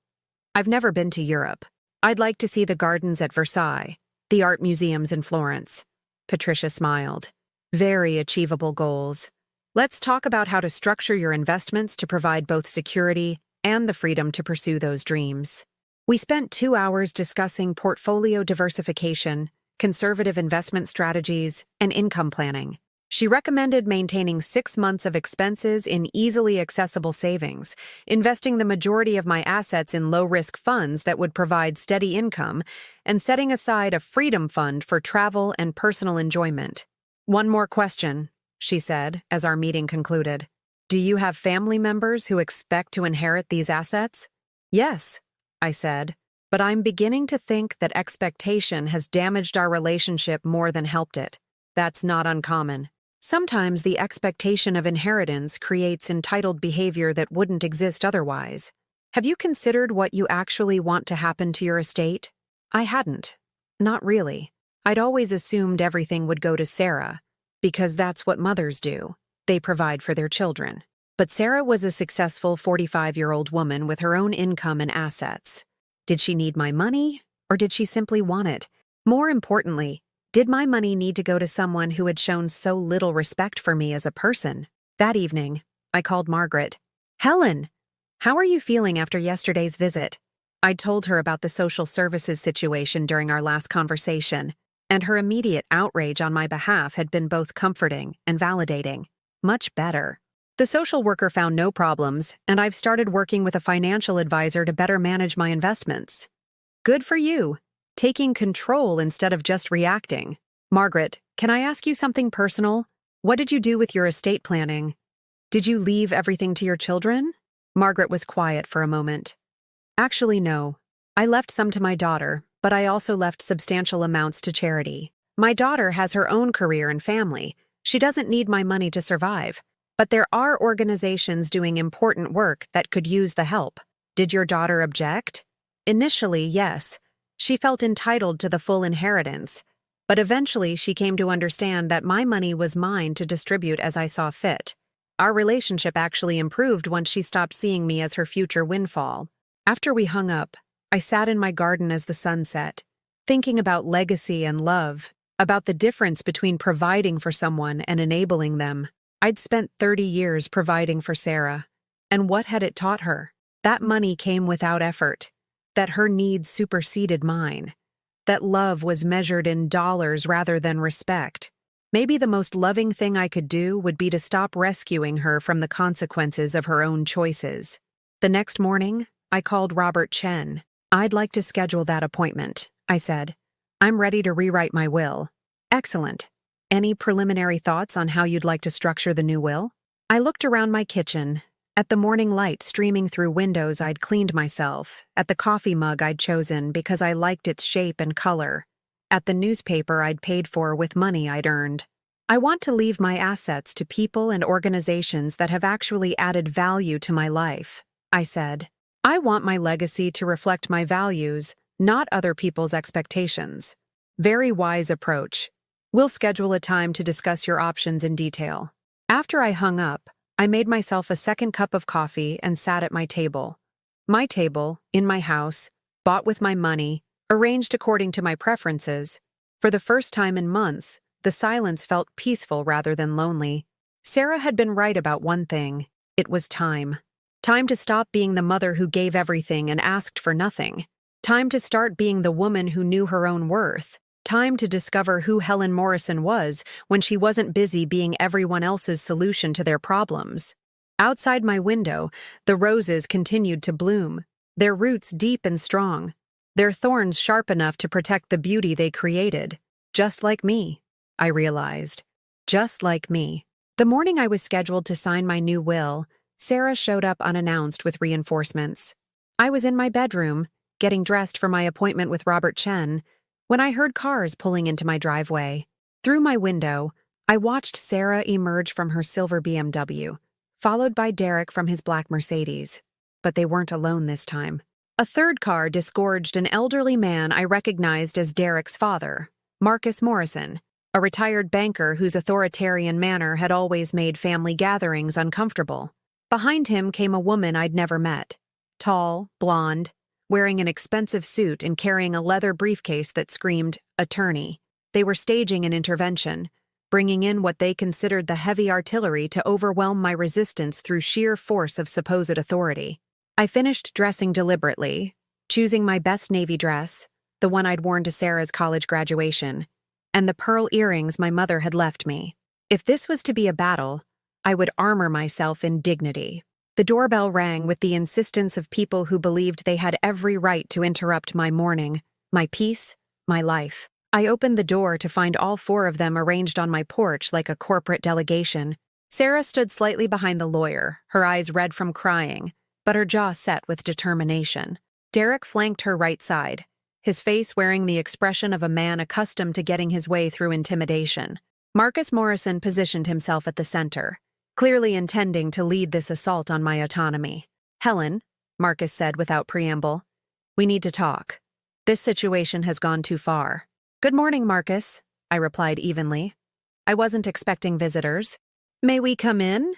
I've never been to Europe. I'd like to see the gardens at Versailles, the art museums in Florence." Patricia smiled. "Very achievable goals. Let's talk about how to structure your investments to provide both security and the freedom to pursue those dreams." We spent 2 hours discussing portfolio diversification, conservative investment strategies, and income planning. She recommended maintaining 6 months of expenses in easily accessible savings, investing the majority of my assets in low-risk funds that would provide steady income, and setting aside a freedom fund for travel and personal enjoyment. "One more question," she said, as our meeting concluded. "Do you have family members who expect to inherit these assets?" "Yes," I said, "but I'm beginning to think that expectation has damaged our relationship more than helped it. That's not uncommon. Sometimes the expectation of inheritance creates entitled behavior that wouldn't exist otherwise. Have you considered what you actually want to happen to your estate?" I hadn't. Not really. I'd always assumed everything would go to Sarah, because that's what mothers do. They provide for their children. But Sarah was a successful 45-year-old woman with her own income and assets. Did she need my money, or did she simply want it? More importantly, did my money need to go to someone who had shown so little respect for me as a person? That evening, I called Margaret. "Helen, how are you feeling after yesterday's visit?" I'd told her about the social services situation during our last conversation, and her immediate outrage on my behalf had been both comforting and validating. "Much better. The social worker found no problems, and I've started working with a financial advisor to better manage my investments." "Good for you. Taking control instead of just reacting." "Margaret, can I ask you something personal? What did you do with your estate planning? Did you leave everything to your children? Margaret was quiet for a moment. Actually, no. I left some to my daughter, but I also left substantial amounts to charity. My daughter has her own career and family. She doesn't need my money to survive. But there are organizations doing important work that could use the help. Did your daughter object? Initially, yes. She felt entitled to the full inheritance. But eventually she came to understand that my money was mine to distribute as I saw fit. Our relationship actually improved once she stopped seeing me as her future windfall. After we hung up, I sat in my garden as the sun set, thinking about legacy and love, about the difference between providing for someone and enabling them. I'd spent 30 years providing for Sarah, and what had it taught her? That money came without effort, that her needs superseded mine, that love was measured in dollars rather than respect. Maybe the most loving thing I could do would be to stop rescuing her from the consequences of her own choices. The next morning, I called Robert Chen. "I'd like to schedule that appointment," I said. "I'm ready to rewrite my will." "Excellent. Any preliminary thoughts on how you'd like to structure the new will?" I looked around my kitchen, at the morning light streaming through windows I'd cleaned myself, at the coffee mug I'd chosen because I liked its shape and color, at the newspaper I'd paid for with money I'd earned. I want to leave my assets to people and organizations that have actually added value to my life, I said. I want my legacy to reflect my values, not other people's expectations. Very wise approach. We'll schedule a time to discuss your options in detail. After I hung up, I made myself a second cup of coffee and sat at my table. My table, in my house, bought with my money, arranged according to my preferences. For the first time in months, the silence felt peaceful rather than lonely. Sarah had been right about one thing. It was time. Time to stop being the mother who gave everything and asked for nothing. Time to start being the woman who knew her own worth. Time to discover who Helen Morrison was when she wasn't busy being everyone else's solution to their problems. Outside my window, the roses continued to bloom, their roots deep and strong, their thorns sharp enough to protect the beauty they created. Just like me, I realized. Just like me. The morning I was scheduled to sign my new will, Sarah showed up unannounced with reinforcements. I was in my bedroom, getting dressed for my appointment with Robert Chen, when I heard cars pulling into my driveway. Through my window, I watched Sarah emerge from her silver BMW, followed by Derek from his black Mercedes. But they weren't alone this time. A third car disgorged an elderly man I recognized as Derek's father, Marcus Morrison, a retired banker whose authoritarian manner had always made family gatherings uncomfortable. Behind him came a woman I'd never met, tall, blonde, wearing an expensive suit and carrying a leather briefcase that screamed, "Attorney." They were staging an intervention, bringing in what they considered the heavy artillery to overwhelm my resistance through sheer force of supposed authority. I finished dressing deliberately, choosing my best navy dress, the one I'd worn to Sarah's college graduation, and the pearl earrings my mother had left me. If this was to be a battle, I would armor myself in dignity. The doorbell rang with the insistence of people who believed they had every right to interrupt my morning, my peace, my life. I opened the door to find all four of them arranged on my porch like a corporate delegation. Sarah stood slightly behind the lawyer, her eyes red from crying, but her jaw set with determination. Derek flanked her right side, his face wearing the expression of a man accustomed to getting his way through intimidation. Marcus Morrison positioned himself at the center, clearly intending to lead this assault on my autonomy. "Helen," Marcus said without preamble, "we need to talk. This situation has gone too far." "Good morning, Marcus," I replied evenly. I wasn't expecting visitors. "May we come in?"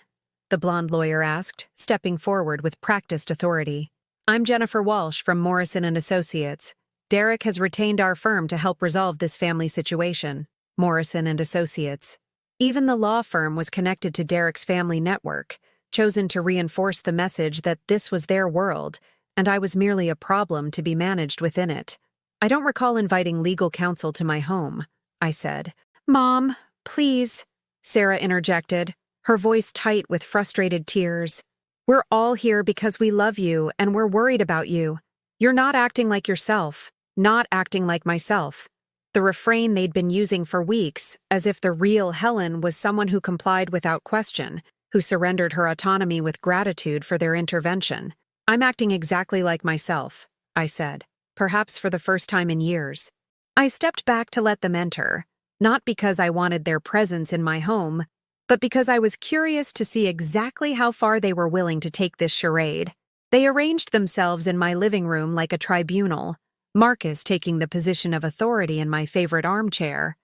the blonde lawyer asked, stepping forward with practiced authority. "I'm Jennifer Walsh from Morrison & Associates. Derek has retained our firm to help resolve this family situation." Morrison & Associates. Even the law firm was connected to Derek's family network, chosen to reinforce the message that this was their world, and I was merely a problem to be managed within it. "I don't recall inviting legal counsel to my home," I said. "Mom, please," Sarah interjected, her voice tight with frustrated tears. "We're all here because we love you and we're worried about you. You're not acting like yourself, not acting like myself. the refrain they'd been using for weeks, as if the real Helen was someone who complied without question, who surrendered her autonomy with gratitude for their intervention. "I'm acting exactly like myself," I said, perhaps for the first time in years. I stepped back to let them enter, not because I wanted their presence in my home, but because I was curious to see exactly how far they were willing to take this charade. They arranged themselves in my living room like a tribunal, Marcus taking the position of authority in my favorite armchair,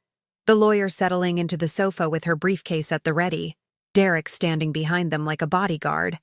the lawyer settling into the sofa with her briefcase at the ready, Derek standing behind them like a bodyguard.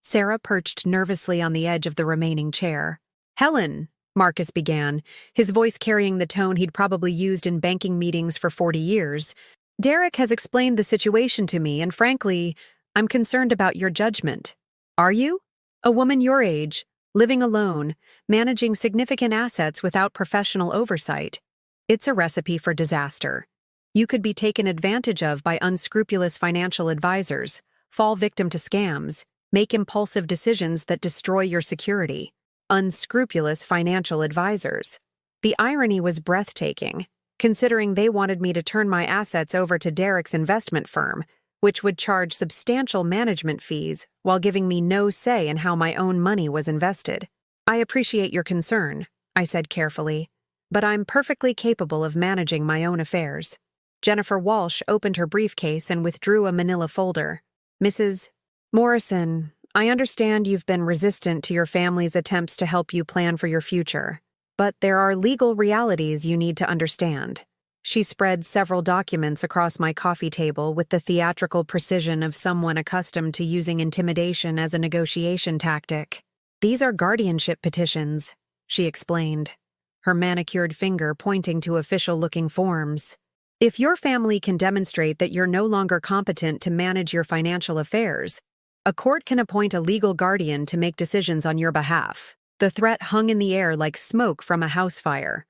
Sarah perched nervously on the edge of the remaining chair. "Helen," Marcus began, his voice carrying the tone he'd probably used in banking meetings for 40 years. "Derek has explained the situation to me, and frankly, I'm concerned about your judgment." "Are you? A woman your age, living alone, managing significant assets without professional oversight. It's a recipe for disaster. You could be taken advantage of by unscrupulous financial advisors, fall victim to scams, make impulsive decisions that destroy your security." Unscrupulous financial advisors. The irony was breathtaking, considering they wanted me to turn my assets over to Derek's investment firm, which would charge substantial management fees while giving me no say in how my own money was invested. "I appreciate your concern," I said carefully, "but I'm perfectly capable of managing my own affairs." Jennifer Walsh opened her briefcase and withdrew a manila folder. "Mrs. Morrison, I understand you've been resistant to your family's attempts to help you plan for your future, but there are legal realities you need to understand." She spread several documents across my coffee table with the theatrical precision of someone accustomed to using intimidation as a negotiation tactic. "These are guardianship petitions," she explained, her manicured finger pointing to official-looking forms. "If your family can demonstrate that you're no longer competent to manage your financial affairs, a court can appoint a legal guardian to make decisions on your behalf." The threat hung in the air like smoke from a house fire.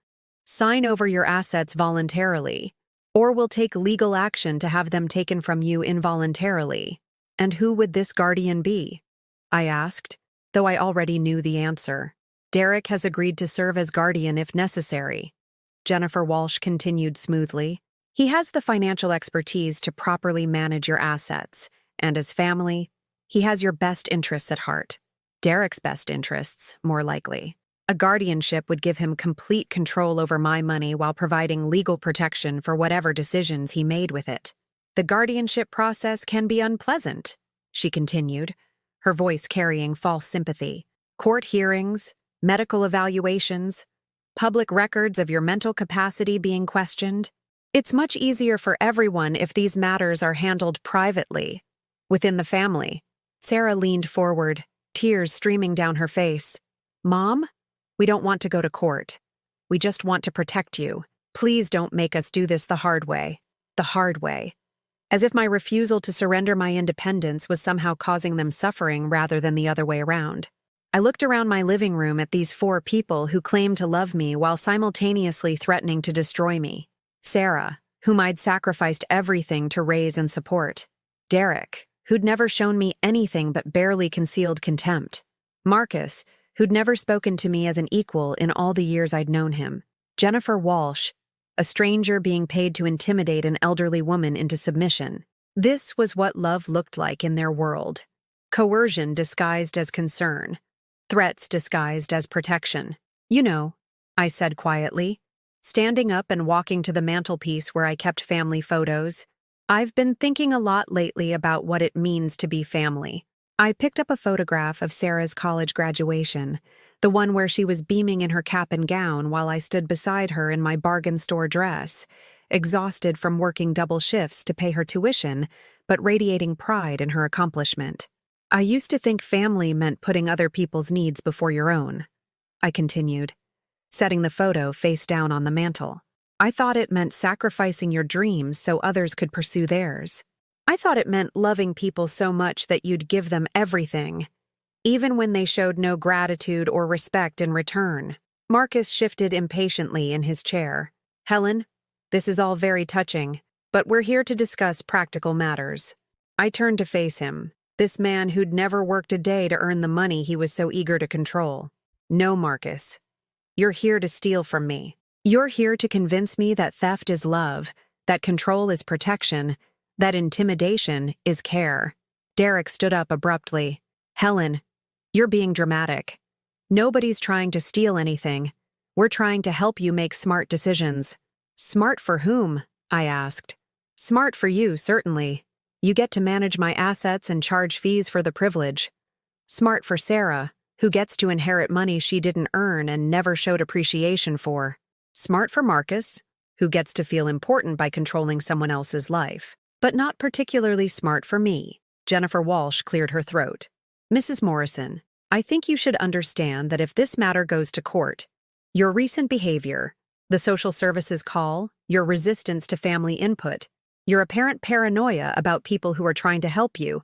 "Sign over your assets voluntarily, or we'll take legal action to have them taken from you involuntarily." "And who would this guardian be?" I asked, though I already knew the answer. "Derek has agreed to serve as guardian if necessary," Jennifer Walsh continued smoothly. "He has the financial expertise to properly manage your assets, and as family, he has your best interests at heart. Derek's best interests, more likely. A guardianship would give him complete control over my money while providing legal protection for whatever decisions he made with it. The guardianship process can be unpleasant," she continued, her voice carrying false sympathy. "Court hearings, medical evaluations, public records of your mental capacity being questioned. It's much easier for everyone if these matters are handled privately, within the family." Sarah leaned forward, tears streaming down her face. "Mom, we don't want to go to court. We just want to protect you. Please don't make us do this the hard way." The hard way. As if my refusal to surrender my independence was somehow causing them suffering rather than the other way around. I looked around my living room at these 4 people who claimed to love me while simultaneously threatening to destroy me. Sarah, whom I'd sacrificed everything to raise and support. Derek, who'd never shown me anything but barely concealed contempt. Marcus, who'd never spoken to me as an equal in all the years I'd known him. Jennifer Walsh, a stranger being paid to intimidate an elderly woman into submission. This was what love looked like in their world. Coercion disguised as concern. Threats disguised as protection. "You know," I said quietly, standing up and walking to the mantelpiece where I kept family photos. "I've been thinking a lot lately about what it means to be family." I picked up a photograph of Sarah's college graduation, the one where she was beaming in her cap and gown while I stood beside her in my bargain store dress, exhausted from working double shifts to pay her tuition, but radiating pride in her accomplishment. "I used to think family meant putting other people's needs before your own," I continued, setting the photo face down on the mantel. "I thought it meant sacrificing your dreams so others could pursue theirs. I thought it meant loving people so much that you'd give them everything, even when they showed no gratitude or respect in return." Marcus shifted impatiently in his chair. "Helen, this is all very touching, but we're here to discuss practical matters." I turned to face him, this man who'd never worked a day to earn the money he was so eager to control. "No, Marcus. You're here to steal from me. You're here to convince me that theft is love, that control is protection, that intimidation is care. Derek stood up abruptly. Helen, you're being dramatic. Nobody's trying to steal anything. We're trying to help you make smart decisions. Smart for whom? I asked. Smart for you, certainly. You get to manage my assets and charge fees for the privilege. Smart for Sarah, who gets to inherit money she didn't earn and never showed appreciation for. Smart for Marcus, who gets to feel important by controlling someone else's life. But not particularly smart for me. Jennifer Walsh cleared her throat. Mrs. Morrison, I think you should understand that if this matter goes to court, your recent behavior, the social services call, your resistance to family input, your apparent paranoia about people who are trying to help you,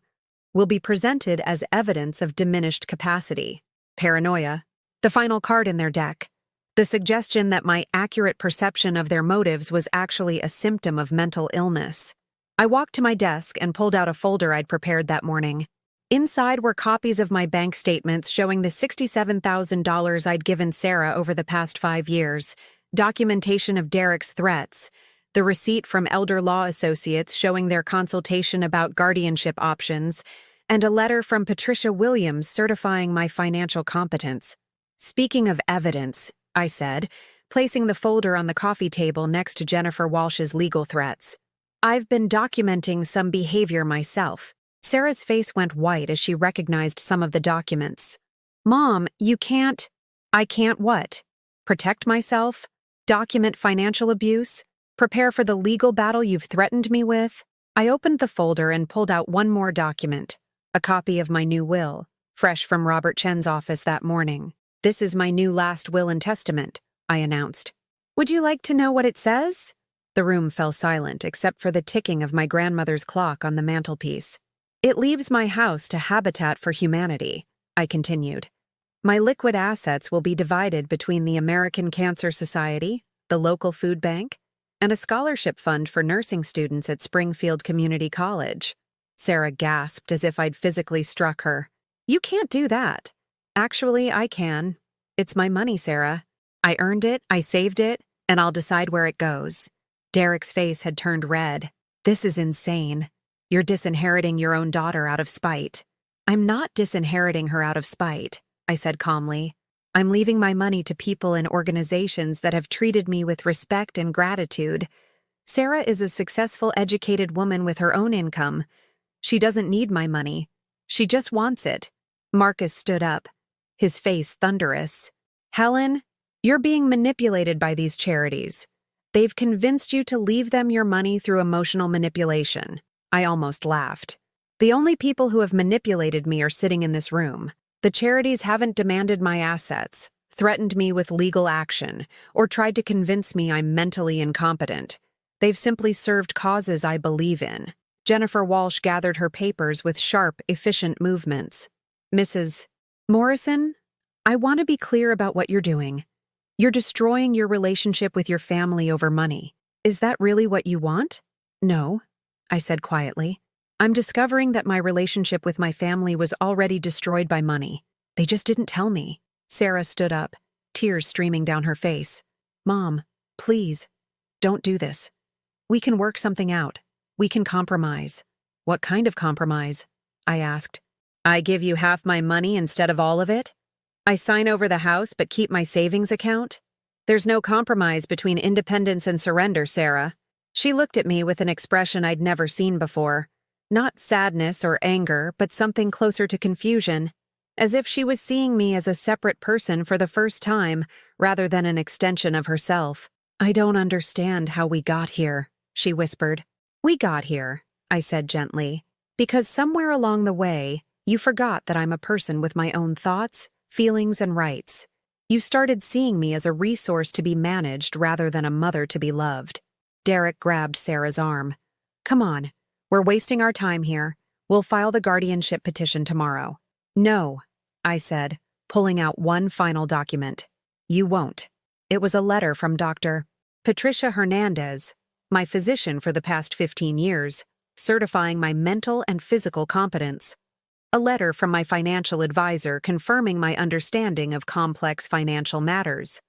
will be presented as evidence of diminished capacity. Paranoia, the final card in their deck. The suggestion that my accurate perception of their motives was actually a symptom of mental illness. I walked to my desk and pulled out a folder I'd prepared that morning. Inside were copies of my bank statements showing the $67,000 I'd given Sarah over the past 5 years, documentation of Derek's threats, the receipt from Elder Law Associates showing their consultation about guardianship options, and a letter from Patricia Williams certifying my financial competence. Speaking of evidence, I said, placing the folder on the coffee table next to Jennifer Walsh's legal threats. I've been documenting some behavior myself. Sarah's face went white as she recognized some of the documents. Mom, you can't… I can't what? Protect myself? Document financial abuse? Prepare for the legal battle you've threatened me with? I opened the folder and pulled out one more document, a copy of my new will, fresh from Robert Chen's office that morning. This is my new last will and testament, I announced. Would you like to know what it says? The room fell silent except for the ticking of my grandmother's clock on the mantelpiece. It leaves my house to Habitat for Humanity, I continued. My liquid assets will be divided between the American Cancer Society, the local food bank, and a scholarship fund for nursing students at Springfield Community College. Sarah gasped as if I'd physically struck her. You can't do that. Actually, I can. It's my money, Sarah. I earned it, I saved it, and I'll decide where it goes. Derek's face had turned red. This is insane. You're disinheriting your own daughter out of spite. I'm not disinheriting her out of spite, I said calmly. I'm leaving my money to people and organizations that have treated me with respect and gratitude. Sarah is a successful, educated woman with her own income. She doesn't need my money. She just wants it. Marcus stood up, his face thunderous. Helen, you're being manipulated by these charities. They've convinced you to leave them your money through emotional manipulation. I almost laughed. The only people who have manipulated me are sitting in this room. The charities haven't demanded my assets, threatened me with legal action, or tried to convince me I'm mentally incompetent. They've simply served causes I believe in. Jennifer Walsh gathered her papers with sharp, efficient movements. Mrs. Morrison, I want to be clear about what you're doing. You're destroying your relationship with your family over money. Is that really what you want? No, I said quietly. I'm discovering that my relationship with my family was already destroyed by money. They just didn't tell me. Sarah stood up, tears streaming down her face. Mom, please, don't do this. We can work something out. We can compromise. What kind of compromise? I asked. I give you half my money instead of all of it? I sign over the house but keep my savings account? There's no compromise between independence and surrender, Sarah. She looked at me with an expression I'd never seen before. Not sadness or anger, but something closer to confusion, as if she was seeing me as a separate person for the first time, rather than an extension of herself. I don't understand how we got here, she whispered. We got here, I said gently, because somewhere along the way, you forgot that I'm a person with my own thoughts, feelings, and rights. You started seeing me as a resource to be managed rather than a mother to be loved. Derek grabbed Sarah's arm. Come on. We're wasting our time here. We'll file the guardianship petition tomorrow. No, I said, pulling out one final document. You won't. It was a letter from Dr. Patricia Hernandez, my physician for the past 15 years, certifying my mental and physical competence. A letter from my financial advisor confirming my understanding of complex financial matters.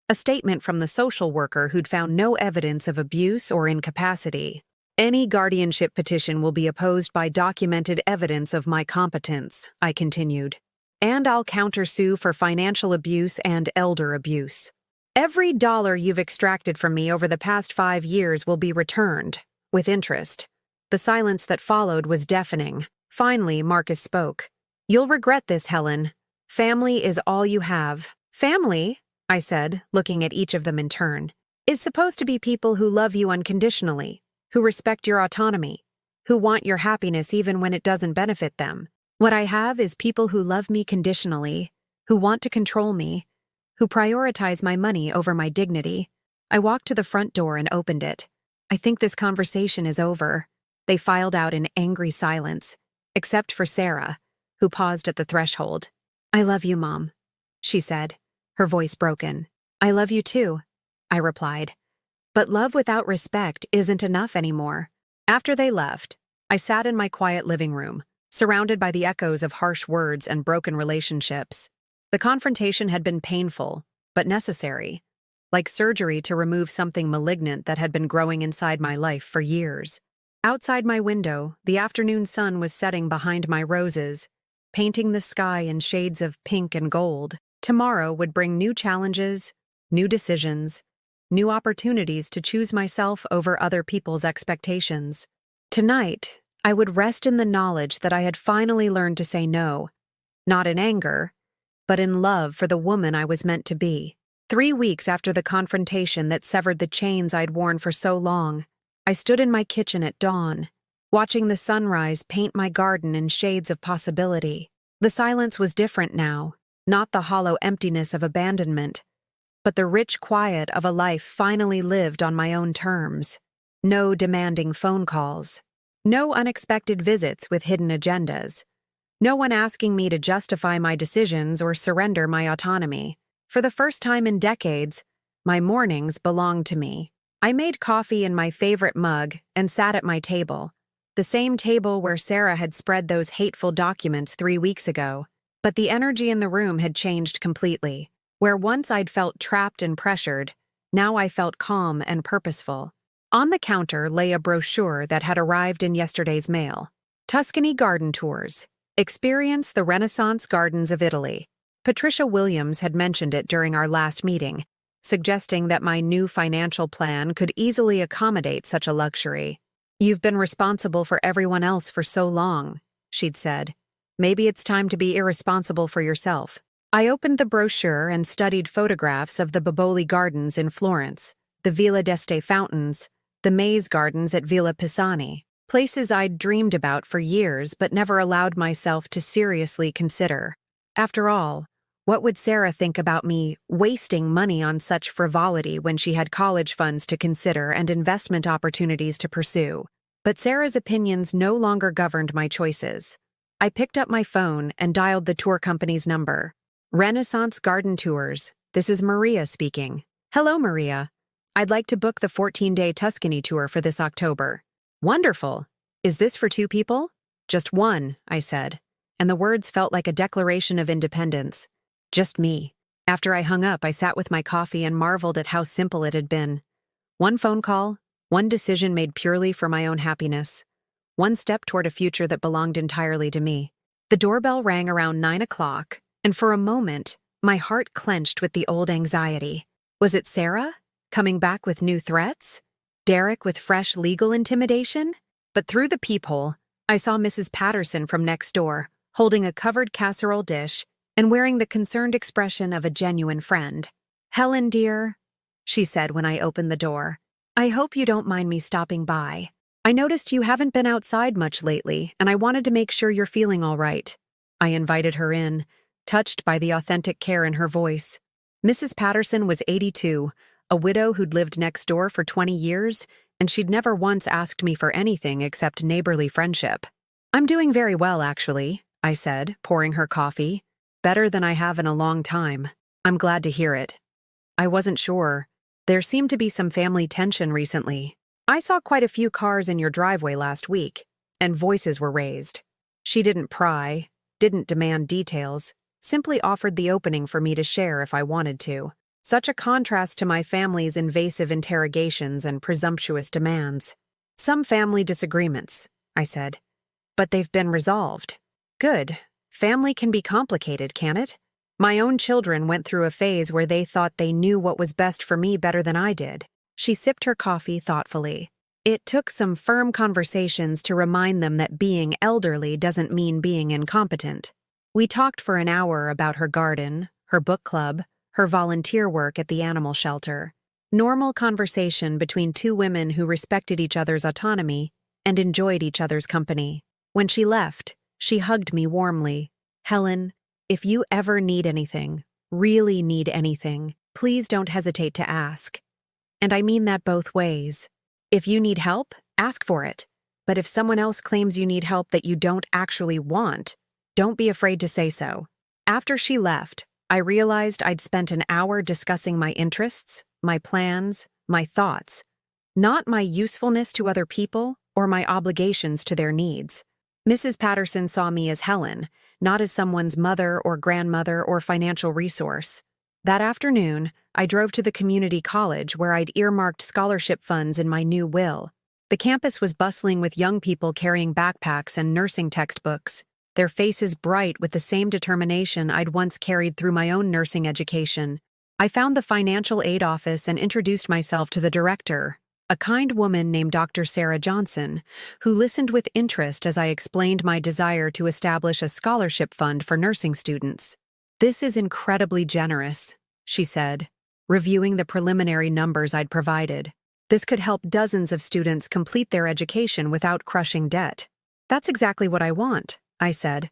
A statement from the social worker who'd found no evidence of abuse or incapacity. Any guardianship petition will be opposed by documented evidence of my competence, I continued. And I'll countersue for financial abuse and elder abuse. Every dollar you've extracted from me over the past 5 years will be returned, with interest. The silence that followed was deafening. Finally, Marcus spoke. You'll regret this, Helen. Family is all you have. Family, I said, looking at each of them in turn, is supposed to be people who love you unconditionally, who respect your autonomy, who want your happiness even when it doesn't benefit them. What I have is people who love me conditionally, who want to control me, who prioritize my money over my dignity. I walked to the front door and opened it. I think this conversation is over. They filed out in angry silence, except for Sarah, who paused at the threshold. I love you, Mom, she said, her voice broken. I love you too, I replied. But love without respect isn't enough anymore. After they left, I sat in my quiet living room, surrounded by the echoes of harsh words and broken relationships. The confrontation had been painful, but necessary, like surgery to remove something malignant that had been growing inside my life for years. Outside my window, the afternoon sun was setting behind my roses, painting the sky in shades of pink and gold. Tomorrow would bring new challenges, new decisions, new opportunities to choose myself over other people's expectations. Tonight, I would rest in the knowledge that I had finally learned to say no, not in anger, but in love for the woman I was meant to be. 3 weeks after the confrontation that severed the chains I'd worn for so long, I stood in my kitchen at dawn, watching the sunrise paint my garden in shades of possibility. The silence was different now, not the hollow emptiness of abandonment, but the rich quiet of a life finally lived on my own terms. No demanding phone calls, no unexpected visits with hidden agendas, no one asking me to justify my decisions or surrender my autonomy. For the first time in decades, my mornings belonged to me. I made coffee in my favorite mug and sat at my table, the same table where Sarah had spread those hateful documents 3 weeks ago. But the energy in the room had changed completely. Where once I'd felt trapped and pressured, now I felt calm and purposeful. On the counter lay a brochure that had arrived in yesterday's mail. Tuscany Garden Tours. Experience the Renaissance Gardens of Italy. Patricia Williams had mentioned it during our last meeting, suggesting that my new financial plan could easily accommodate such a luxury. You've been responsible for everyone else for so long, she'd said. Maybe it's time to be irresponsible for yourself. I opened the brochure and studied photographs of the Boboli Gardens in Florence, the Villa d'Este fountains, the maze gardens at Villa Pisani, places I'd dreamed about for years but never allowed myself to seriously consider. After all, what would Sarah think about me wasting money on such frivolity when she had college funds to consider and investment opportunities to pursue? But Sarah's opinions no longer governed my choices. I picked up my phone and dialed the tour company's number. Renaissance Garden Tours. This is Maria speaking. Hello, Maria. I'd like to book the 14-day Tuscany tour for this October. Wonderful. Is this for 2 people? Just one, I said, and the words felt like a declaration of independence. Just me. After I hung up, I sat with my coffee and marveled at how simple it had been. One phone call, one decision made purely for my own happiness. One step toward a future that belonged entirely to me. The doorbell rang around 9 o'clock, and for a moment, my heart clenched with the old anxiety. Was it Sarah? Coming back with new threats? Derek with fresh legal intimidation? But through the peephole, I saw Mrs. Patterson from next door, holding a covered casserole dish and wearing the concerned expression of a genuine friend. Helen, dear, she said when I opened the door, I hope you don't mind me stopping by. I noticed you haven't been outside much lately, and I wanted to make sure you're feeling all right. I invited her in, touched by the authentic care in her voice. Mrs. Patterson was 82, a widow who'd lived next door for 20 years, and she'd never once asked me for anything except neighborly friendship. I'm doing very well, actually, I said, pouring her coffee. Better than I have in a long time. I'm glad to hear it. I wasn't sure. There seemed to be some family tension recently. I saw quite a few cars in your driveway last week, and voices were raised. She didn't pry, didn't demand details, simply offered the opening for me to share if I wanted to. Such a contrast to my family's invasive interrogations and presumptuous demands. Some family disagreements, I said. But they've been resolved. Good. Family can be complicated, can it? My own children went through a phase where they thought they knew what was best for me better than I did. She sipped her coffee thoughtfully. It took some firm conversations to remind them that being elderly doesn't mean being incompetent. We talked for an hour about her garden, her book club, her volunteer work at the animal shelter. Normal conversation between two women who respected each other's autonomy and enjoyed each other's company. When she left, she hugged me warmly. Helen, if you ever need anything, really need anything, please don't hesitate to ask. And I mean that both ways. If you need help, ask for it. But if someone else claims you need help that you don't actually want, don't be afraid to say so. After she left, I realized I'd spent an hour discussing my interests, my plans, my thoughts, not my usefulness to other people or my obligations to their needs. Mrs. Patterson saw me as Helen, not as someone's mother or grandmother or financial resource. That afternoon, I drove to the community college where I'd earmarked scholarship funds in my new will. The campus was bustling with young people carrying backpacks and nursing textbooks, their faces bright with the same determination I'd once carried through my own nursing education. I found the financial aid office and introduced myself to the director, a kind woman named Dr. Sarah Johnson, who listened with interest as I explained my desire to establish a scholarship fund for nursing students. "This is incredibly generous," she said, reviewing the preliminary numbers I'd provided. "This could help dozens of students complete their education without crushing debt." "That's exactly what I want," I said.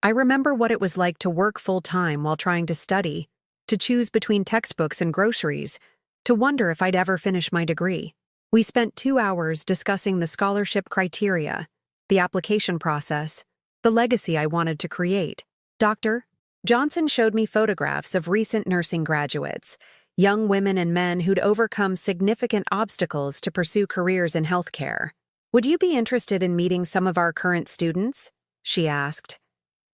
I remember what it was like to work full-time while trying to study, to choose between textbooks and groceries, to wonder if I'd ever finish my degree. We spent 2 hours discussing the scholarship criteria, the application process, the legacy I wanted to create. Dr. Johnson showed me photographs of recent nursing graduates, young women and men who'd overcome significant obstacles to pursue careers in healthcare. "Would you be interested in meeting some of our current students?" she asked.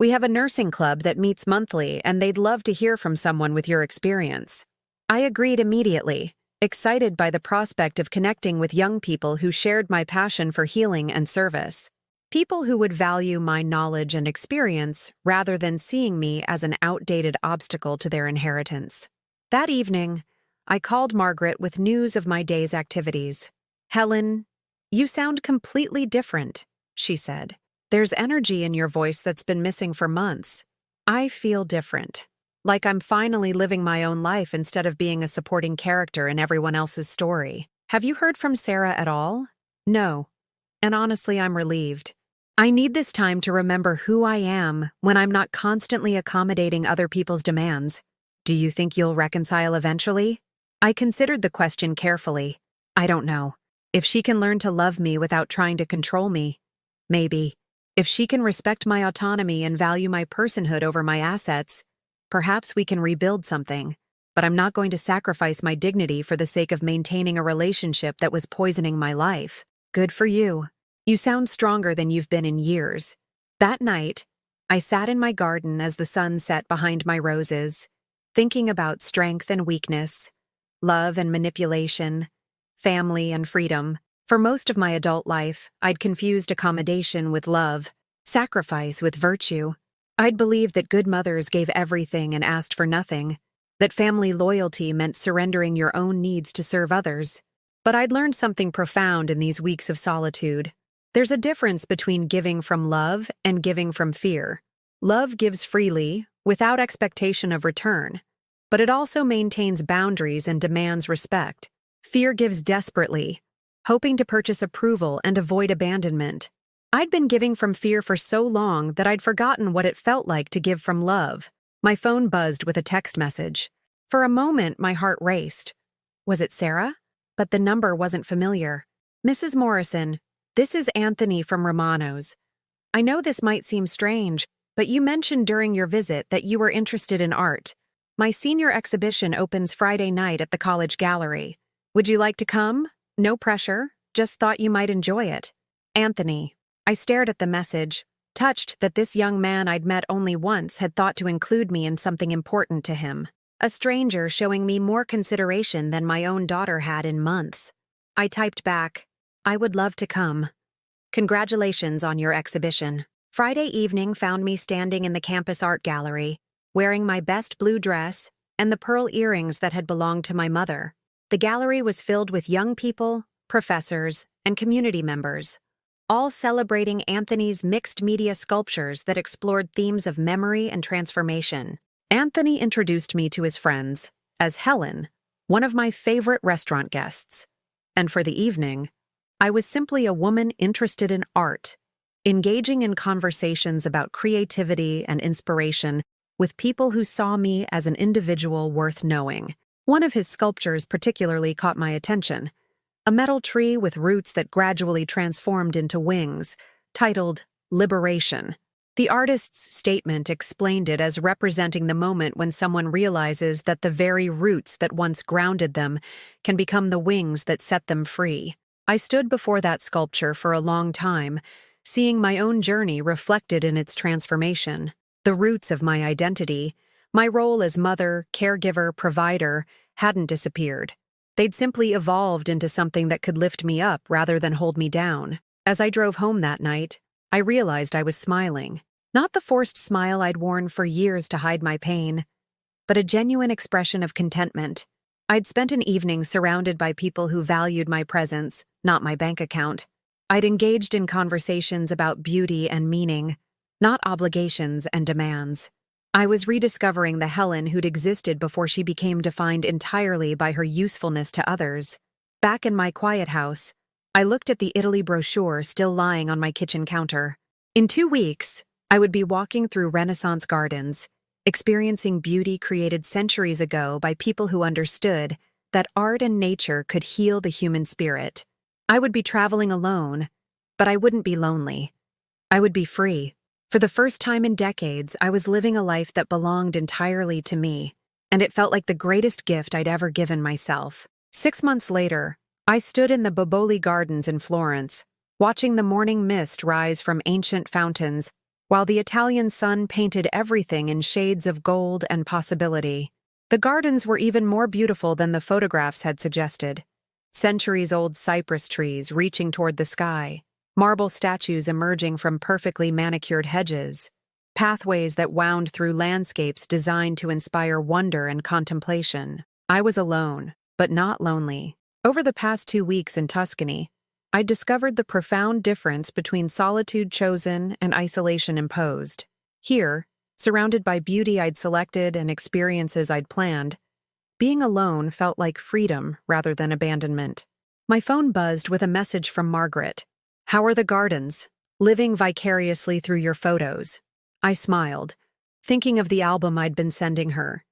"We have a nursing club that meets monthly, and they'd love to hear from someone with your experience." I agreed immediately, excited by the prospect of connecting with young people who shared my passion for healing and service. People who would value my knowledge and experience rather than seeing me as an outdated obstacle to their inheritance. That evening, I called Margaret with news of my day's activities. "Helen, you sound completely different," she said. "There's energy in your voice that's been missing for months." "I feel different. Like I'm finally living my own life instead of being a supporting character in everyone else's story." "Have you heard from Sarah at all?" "No. And honestly, I'm relieved. I need this time to remember who I am when I'm not constantly accommodating other people's demands." "Do you think you'll reconcile eventually?" I considered the question carefully. I don't know. If she can learn to love me without trying to control me, maybe. If she can respect my autonomy and value my personhood over my assets, perhaps we can rebuild something. But I'm not going to sacrifice my dignity for the sake of maintaining a relationship that was poisoning my life. "Good for you. You sound stronger than you've been in years." That night, I sat in my garden as the sun set behind my roses, thinking about strength and weakness, love and manipulation, family and freedom. For most of my adult life, I'd confused accommodation with love, sacrifice with virtue. I'd believed that good mothers gave everything and asked for nothing, that family loyalty meant surrendering your own needs to serve others. But I'd learned something profound in these weeks of solitude. There's a difference between giving from love and giving from fear. Love gives freely, without expectation of return, but it also maintains boundaries and demands respect. Fear gives desperately, hoping to purchase approval and avoid abandonment. I'd been giving from fear for so long that I'd forgotten what it felt like to give from love. My phone buzzed with a text message. For a moment, my heart raced. Was it Sarah? But the number wasn't familiar. "Mrs. Morrison, this is Anthony from Romano's. I know this might seem strange, but you mentioned during your visit that you were interested in art. My senior exhibition opens Friday night at the college gallery. Would you like to come? No pressure, just thought you might enjoy it. Anthony." I stared at the message, touched that this young man I'd met only once had thought to include me in something important to him. A stranger showing me more consideration than my own daughter had in months. I typed back, "I would love to come. Congratulations on your exhibition." Friday evening found me standing in the campus art gallery, wearing my best blue dress and the pearl earrings that had belonged to my mother. The gallery was filled with young people, professors, and community members, all celebrating Anthony's mixed media sculptures that explored themes of memory and transformation. Anthony introduced me to his friends as Helen, one of my favorite restaurant guests. And for the evening, I was simply a woman interested in art, engaging in conversations about creativity and inspiration with people who saw me as an individual worth knowing. One of his sculptures particularly caught my attention, a metal tree with roots that gradually transformed into wings, titled Liberation. The artist's statement explained it as representing the moment when someone realizes that the very roots that once grounded them can become the wings that set them free. I stood before that sculpture for a long time, seeing my own journey reflected in its transformation. The roots of my identity, my role as mother, caregiver, provider, hadn't disappeared. They'd simply evolved into something that could lift me up rather than hold me down. As I drove home that night, I realized I was smiling. Not the forced smile I'd worn for years to hide my pain, but a genuine expression of contentment. I'd spent an evening surrounded by people who valued my presence, not my bank account. I'd engaged in conversations about beauty and meaning, not obligations and demands. I was rediscovering the Helen who'd existed before she became defined entirely by her usefulness to others. Back in my quiet house, I looked at the Italy brochure still lying on my kitchen counter. In 2 weeks, I would be walking through Renaissance gardens, experiencing beauty created centuries ago by people who understood that art and nature could heal the human spirit. I would be traveling alone, but I wouldn't be lonely. I would be free. For the first time in decades, I was living a life that belonged entirely to me, and it felt like the greatest gift I'd ever given myself. 6 months later, I stood in the Boboli Gardens in Florence, watching the morning mist rise from ancient fountains, while the Italian sun painted everything in shades of gold and possibility. The gardens were even more beautiful than the photographs had suggested. Centuries-old cypress trees reaching toward the sky, marble statues emerging from perfectly manicured hedges, pathways that wound through landscapes designed to inspire wonder and contemplation. I was alone, but not lonely. Over the past 2 weeks in Tuscany, I discovered the profound difference between solitude chosen and isolation imposed. Here, surrounded by beauty I'd selected and experiences I'd planned, being alone felt like freedom rather than abandonment. My phone buzzed with a message from Margaret. "How are the gardens? Living vicariously through your photos." I smiled, thinking of the album I'd been sending her.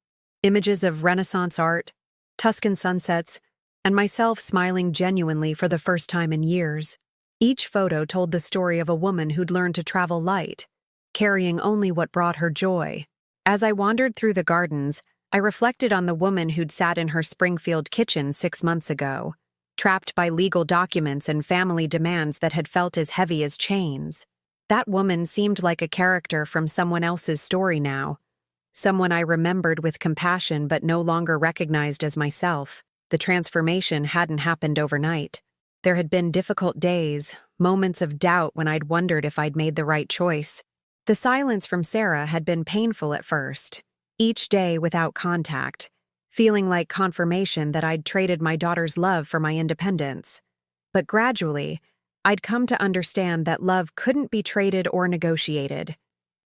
Images of Renaissance art, Tuscan sunsets, and myself smiling genuinely for the first time in years. Each photo told the story of a woman who'd learned to travel light, carrying only what brought her joy. As I wandered through the gardens, I reflected on the woman who'd sat in her Springfield kitchen 6 months ago, trapped by legal documents and family demands that had felt as heavy as chains. That woman seemed like a character from someone else's story now, someone I remembered with compassion but no longer recognized as myself. The transformation hadn't happened overnight. There had been difficult days, moments of doubt when I'd wondered if I'd made the right choice. The silence from Sarah had been painful at first, each day without contact, feeling like confirmation that I'd traded my daughter's love for my independence. But gradually, I'd come to understand that love couldn't be traded or negotiated.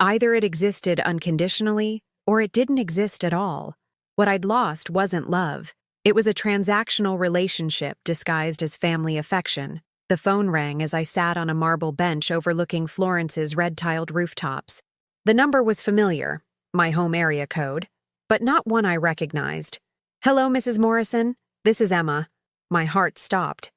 Either it existed unconditionally, or it didn't exist at all. What I'd lost wasn't love. It was a transactional relationship disguised as family affection. The phone rang as I sat on a marble bench overlooking Florence's red-tiled rooftops. The number was familiar, my home area code, but not one I recognized. "Hello, Mrs. Morrison. This is Emma." My heart stopped.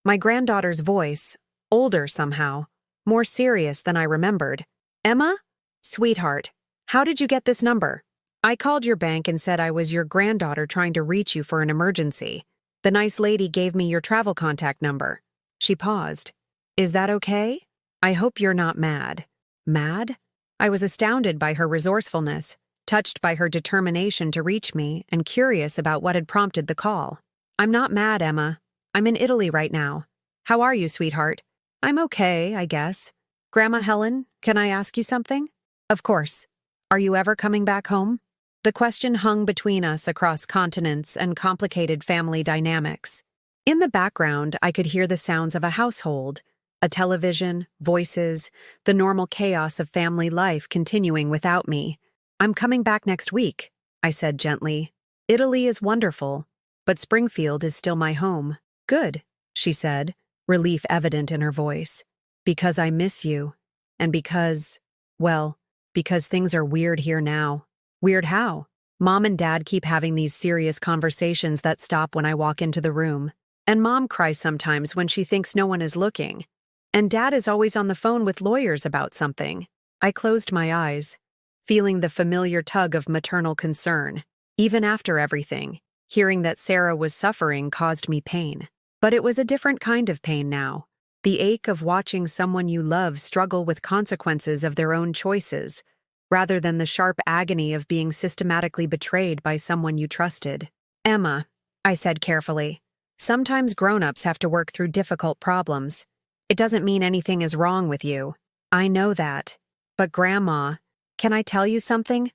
My granddaughter's voice, older somehow, more serious than I remembered. "Emma? Sweetheart, how did you get this number?" "I called your bank and said I was your granddaughter trying to reach you for an emergency. The nice lady gave me your travel contact number." She paused. "Is that okay? I hope you're not mad." Mad? I was astounded by her resourcefulness. touched by her determination to reach me and curious about what had prompted the call. "I'm not mad, Emma. I'm in Italy right now. How are you, sweetheart?" "I'm okay, I guess." "Grandma Helen, can I ask you something?" "Of course. Are you ever coming back home?" The question hung between us across continents and complicated family dynamics. In the background, I could hear the sounds of a household, a television, voices, the normal chaos of family life continuing without me. "I'm coming back next week," I said gently. "Italy is wonderful, but Springfield is still my home." "Good," she said, relief evident in her voice. "Because I miss you, and because things are weird here now." "Weird how?" "Mom and Dad keep having these serious conversations that stop when I walk into the room. And Mom cries sometimes when she thinks no one is looking. And Dad is always on the phone with lawyers about something." I closed my eyes, feeling the familiar tug of maternal concern. Even after everything, hearing that Sarah was suffering caused me pain. But it was a different kind of pain now. The ache of watching someone you love struggle with consequences of their own choices, rather than the sharp agony of being systematically betrayed by someone you trusted. "Emma," I said carefully, "sometimes grown-ups have to work through difficult problems. It doesn't mean anything is wrong with you. I know that. But Grandma, can I tell you something?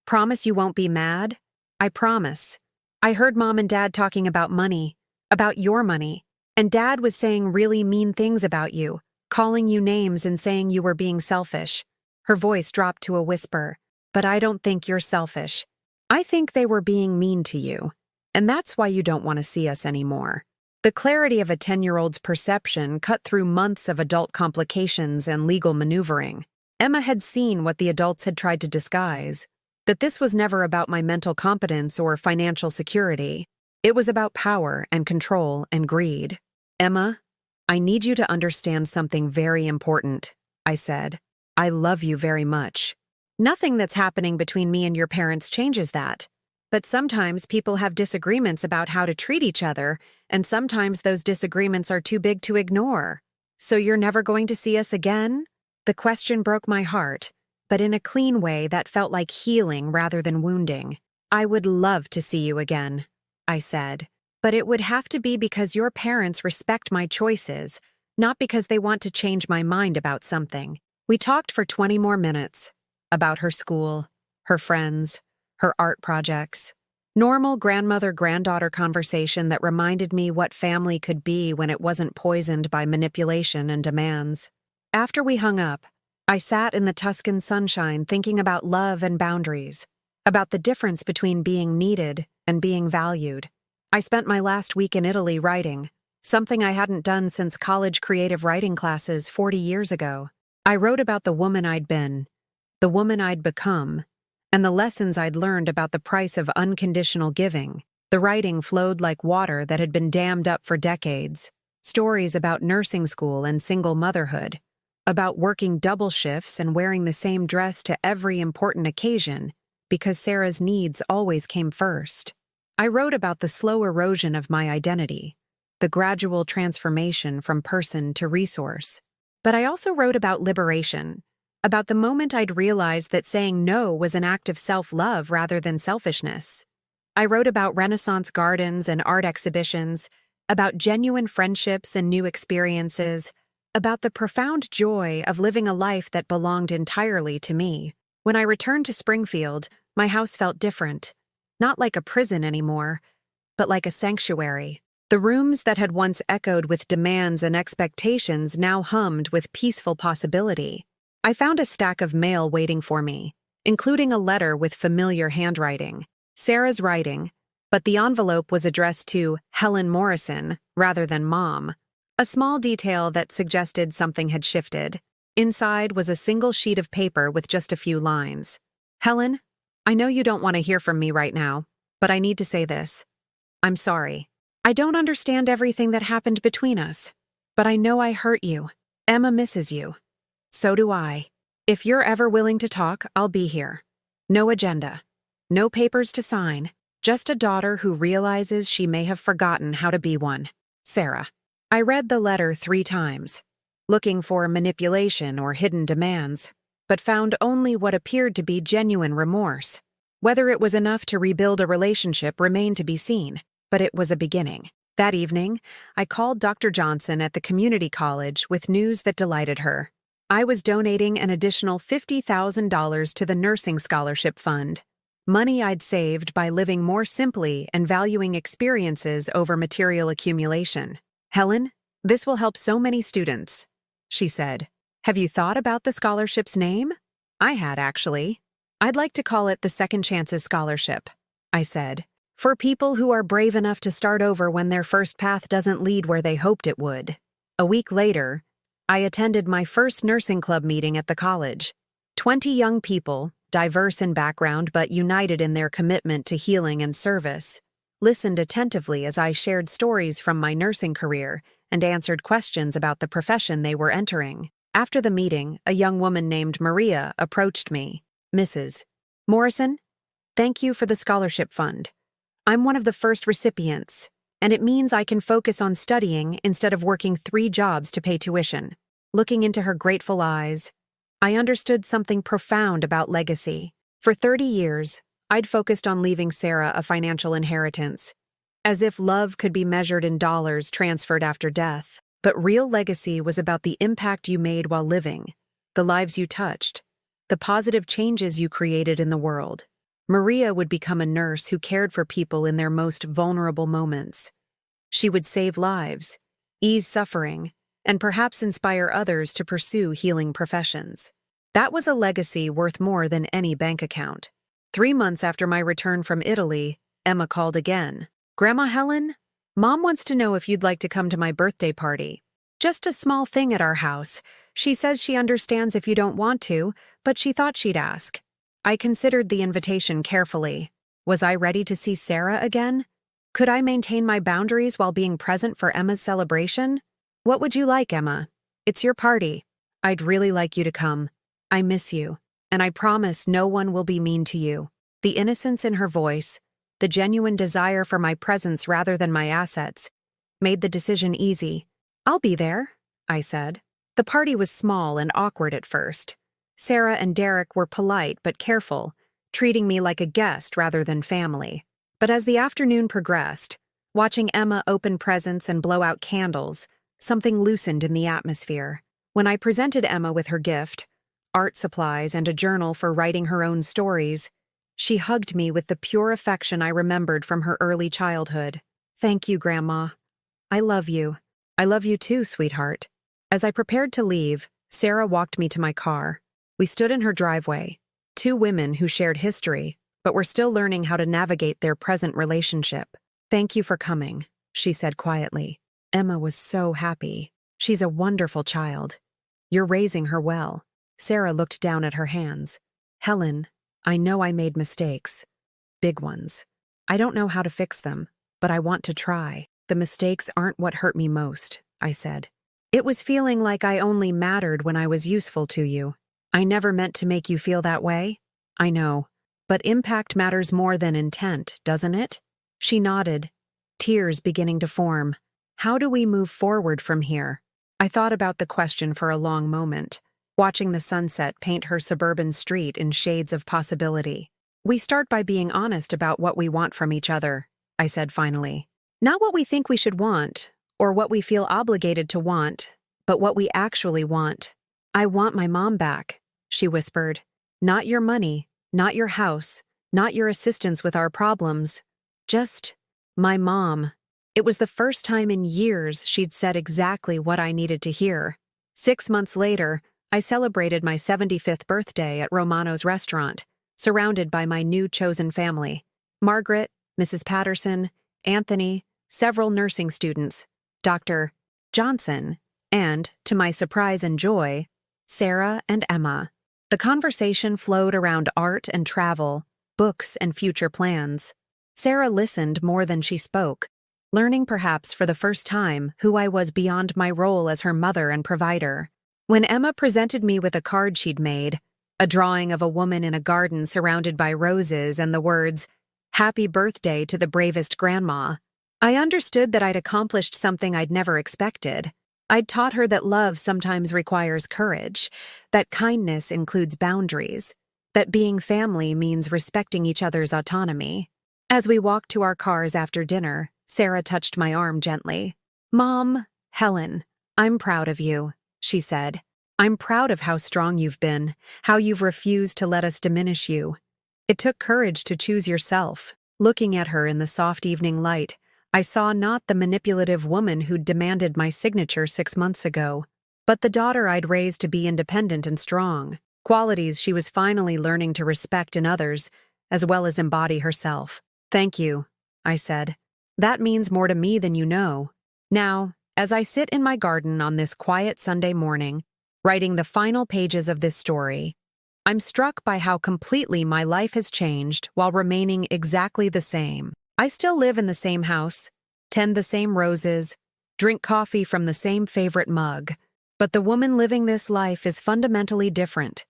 Promise you won't be mad?" "I promise. I heard Mom and Dad talking about money, about your money, and Dad was saying really mean things about you, calling you names and saying you were being selfish." Her voice dropped to a whisper. "But I don't think you're selfish. I think they were being mean to you, and that's why you don't want to see us anymore." The clarity of a 10-year-old's perception cut through months of adult complications and legal maneuvering. Emma had seen what the adults had tried to disguise, that this was never about my mental competence or financial security. It was about power and control and greed. "Emma, I need you to understand something very important," I said. "I love you very much. Nothing that's happening between me and your parents changes that. But sometimes people have disagreements about how to treat each other, and sometimes those disagreements are too big to ignore. So you're never going to see us again?" The question broke my heart, but in a clean way that felt like healing rather than wounding. "I would love to see you again," I said. "But it would have to be because your parents respect my choices, not because they want to change my mind about something." We talked for 20 more minutes. About her school, her friends, her art projects. Normal grandmother-granddaughter conversation that reminded me what family could be when it wasn't poisoned by manipulation and demands. After we hung up, I sat in the Tuscan sunshine thinking about love and boundaries, about the difference between being needed and being valued. I spent my last week in Italy writing, something I hadn't done since college creative writing classes 40 years ago. I wrote about the woman I'd been, the woman I'd become, and the lessons I'd learned about the price of unconditional giving. The writing flowed like water that had been dammed up for decades. Stories about nursing school and single motherhood, about working double shifts and wearing the same dress to every important occasion because Sarah's needs always came first. I wrote about the slow erosion of my identity, the gradual transformation from person to resource. But I also wrote about liberation, about the moment I'd realized that saying no was an act of self-love rather than selfishness. I wrote about Renaissance gardens and art exhibitions, about genuine friendships and new experiences, about the profound joy of living a life that belonged entirely to me. When I returned to Springfield, my house felt different. Not like a prison anymore, but like a sanctuary. The rooms that had once echoed with demands and expectations now hummed with peaceful possibility. I found a stack of mail waiting for me, including a letter with familiar handwriting. Sarah's writing, but the envelope was addressed to Helen Morrison rather than Mom. A small detail that suggested something had shifted. Inside was a single sheet of paper with just a few lines. "Helen, I know you don't want to hear from me right now, but I need to say this. I'm sorry. I don't understand everything that happened between us, but I know I hurt you. Emma misses you. So do I. If you're ever willing to talk, I'll be here. No agenda. No papers to sign. Just a daughter who realizes she may have forgotten how to be one. Sarah." I read the letter 3 times, looking for manipulation or hidden demands, but found only what appeared to be genuine remorse. Whether it was enough to rebuild a relationship remained to be seen, but it was a beginning. That evening, I called Dr. Johnson at the community college with news that delighted her. I was donating an additional $50,000 to the nursing scholarship fund, money I'd saved by living more simply and valuing experiences over material accumulation. "Helen, this will help so many students," she said. "Have you thought about the scholarship's name?" I had, actually. "I'd like to call it the Second Chances Scholarship," I said, "for people who are brave enough to start over when their first path doesn't lead where they hoped it would." A week later, I attended my first nursing club meeting at the college. 20 young people, diverse in background but united in their commitment to healing and service, listened attentively as I shared stories from my nursing career and answered questions about the profession they were entering. After the meeting, a young woman named Maria approached me. "Mrs. Morrison, thank you for the scholarship fund. I'm one of the first recipients, and it means I can focus on studying instead of working 3 jobs to pay tuition." Looking into her grateful eyes, I understood something profound about legacy. For 30 years, I'd focused on leaving Sarah a financial inheritance, as if love could be measured in dollars transferred after death. But real legacy was about the impact you made while living, the lives you touched, the positive changes you created in the world. Maria would become a nurse who cared for people in their most vulnerable moments. She would save lives, ease suffering, and perhaps inspire others to pursue healing professions. That was a legacy worth more than any bank account. 3 months after my return from Italy, Emma called again. "Grandma Helen, Mom wants to know if you'd like to come to my birthday party. Just a small thing at our house. She says she understands if you don't want to, but she thought she'd ask." I considered the invitation carefully. Was I ready to see Sarah again? Could I maintain my boundaries while being present for Emma's celebration? "What would you like, Emma? It's your party. I'd really like you to come. I miss you, and I promise no one will be mean to you." The innocence in her voice, the genuine desire for my presence rather than my assets, made the decision easy. "I'll be there," I said. The party was small and awkward at first. Sarah and Derek were polite but careful, treating me like a guest rather than family. But as the afternoon progressed, watching Emma open presents and blow out candles, something loosened in the atmosphere. When I presented Emma with her gift, art supplies and a journal for writing her own stories, she hugged me with the pure affection I remembered from her early childhood. "Thank you, Grandma. I love you." "I love you too, sweetheart." As I prepared to leave, Sarah walked me to my car. We stood in her driveway, 2 women who shared history, but were still learning how to navigate their present relationship. "Thank you for coming," she said quietly. Emma was so happy. "She's a wonderful child. You're raising her well." Sarah looked down at her hands. "Helen, I know I made mistakes. Big ones. I don't know how to fix them, but I want to try. The mistakes aren't what hurt me most," I said. "It was feeling like I only mattered when I was useful to you. I never meant to make you feel that way." "I know. But impact matters more than intent, doesn't it?" She nodded, tears beginning to form. "How do we move forward from here?" I thought about the question for a long moment, watching the sunset paint her suburban street in shades of possibility. "We start by being honest about what we want from each other," I said finally. "Not what we think we should want, or what we feel obligated to want, but what we actually want." "I want my mom back," she whispered. "Not your money, not your house, not your assistance with our problems. Just my mom." It was the first time in years she'd said exactly what I needed to hear. 6 months later, I celebrated my 75th birthday at Romano's restaurant, surrounded by my new chosen family. Margaret, Mrs. Patterson, Anthony, several nursing students, Dr. Johnson, and, to my surprise and joy, Sarah and Emma. The conversation flowed around art and travel, books and future plans. Sarah listened more than she spoke, learning perhaps for the first time who I was beyond my role as her mother and provider. When Emma presented me with a card she'd made, a drawing of a woman in a garden surrounded by roses and the words, "Happy birthday to the bravest grandma," I understood that I'd accomplished something I'd never expected. I'd taught her that love sometimes requires courage, that kindness includes boundaries, that being family means respecting each other's autonomy. As we walked to our cars after dinner, Sarah touched my arm gently. "Mom, Helen, I'm proud of you," she said. "I'm proud of how strong you've been, how you've refused to let us diminish you. It took courage to choose yourself." Looking at her in the soft evening light, I saw not the manipulative woman who'd demanded my signature 6 months ago, but the daughter I'd raised to be independent and strong, qualities she was finally learning to respect in others, as well as embody herself. "Thank you," I said. "That means more to me than you know." Now, as I sit in my garden on this quiet Sunday morning, writing the final pages of this story, I'm struck by how completely my life has changed while remaining exactly the same. I still live in the same house, tend the same roses, drink coffee from the same favorite mug, but the woman living this life is fundamentally different.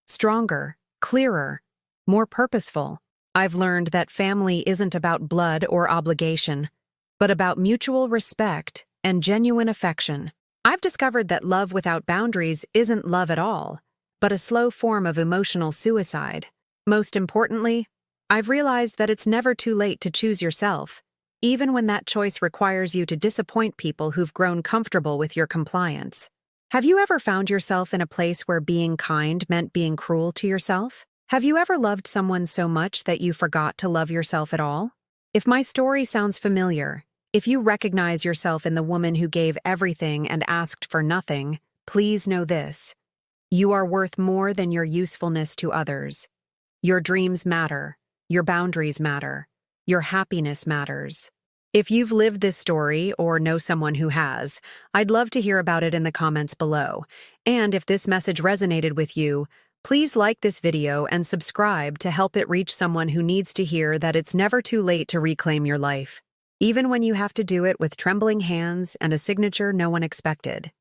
Stronger, clearer, more purposeful. I've learned that family isn't about blood or obligation, but about mutual respect and genuine affection. I've discovered that love without boundaries isn't love at all, but a slow form of emotional suicide. Most importantly, I've realized that it's never too late to choose yourself, even when that choice requires you to disappoint people who've grown comfortable with your compliance. Have you ever found yourself in a place where being kind meant being cruel to yourself? Have you ever loved someone so much that you forgot to love yourself at all? If my story sounds familiar, if you recognize yourself in the woman who gave everything and asked for nothing, please know this. You are worth more than your usefulness to others. Your dreams matter. Your boundaries matter. Your happiness matters. If you've lived this story or know someone who has, I'd love to hear about it in the comments below. And if this message resonated with you, please like this video and subscribe to help it reach someone who needs to hear that it's never too late to reclaim your life, even when you have to do it with trembling hands and a signature no one expected.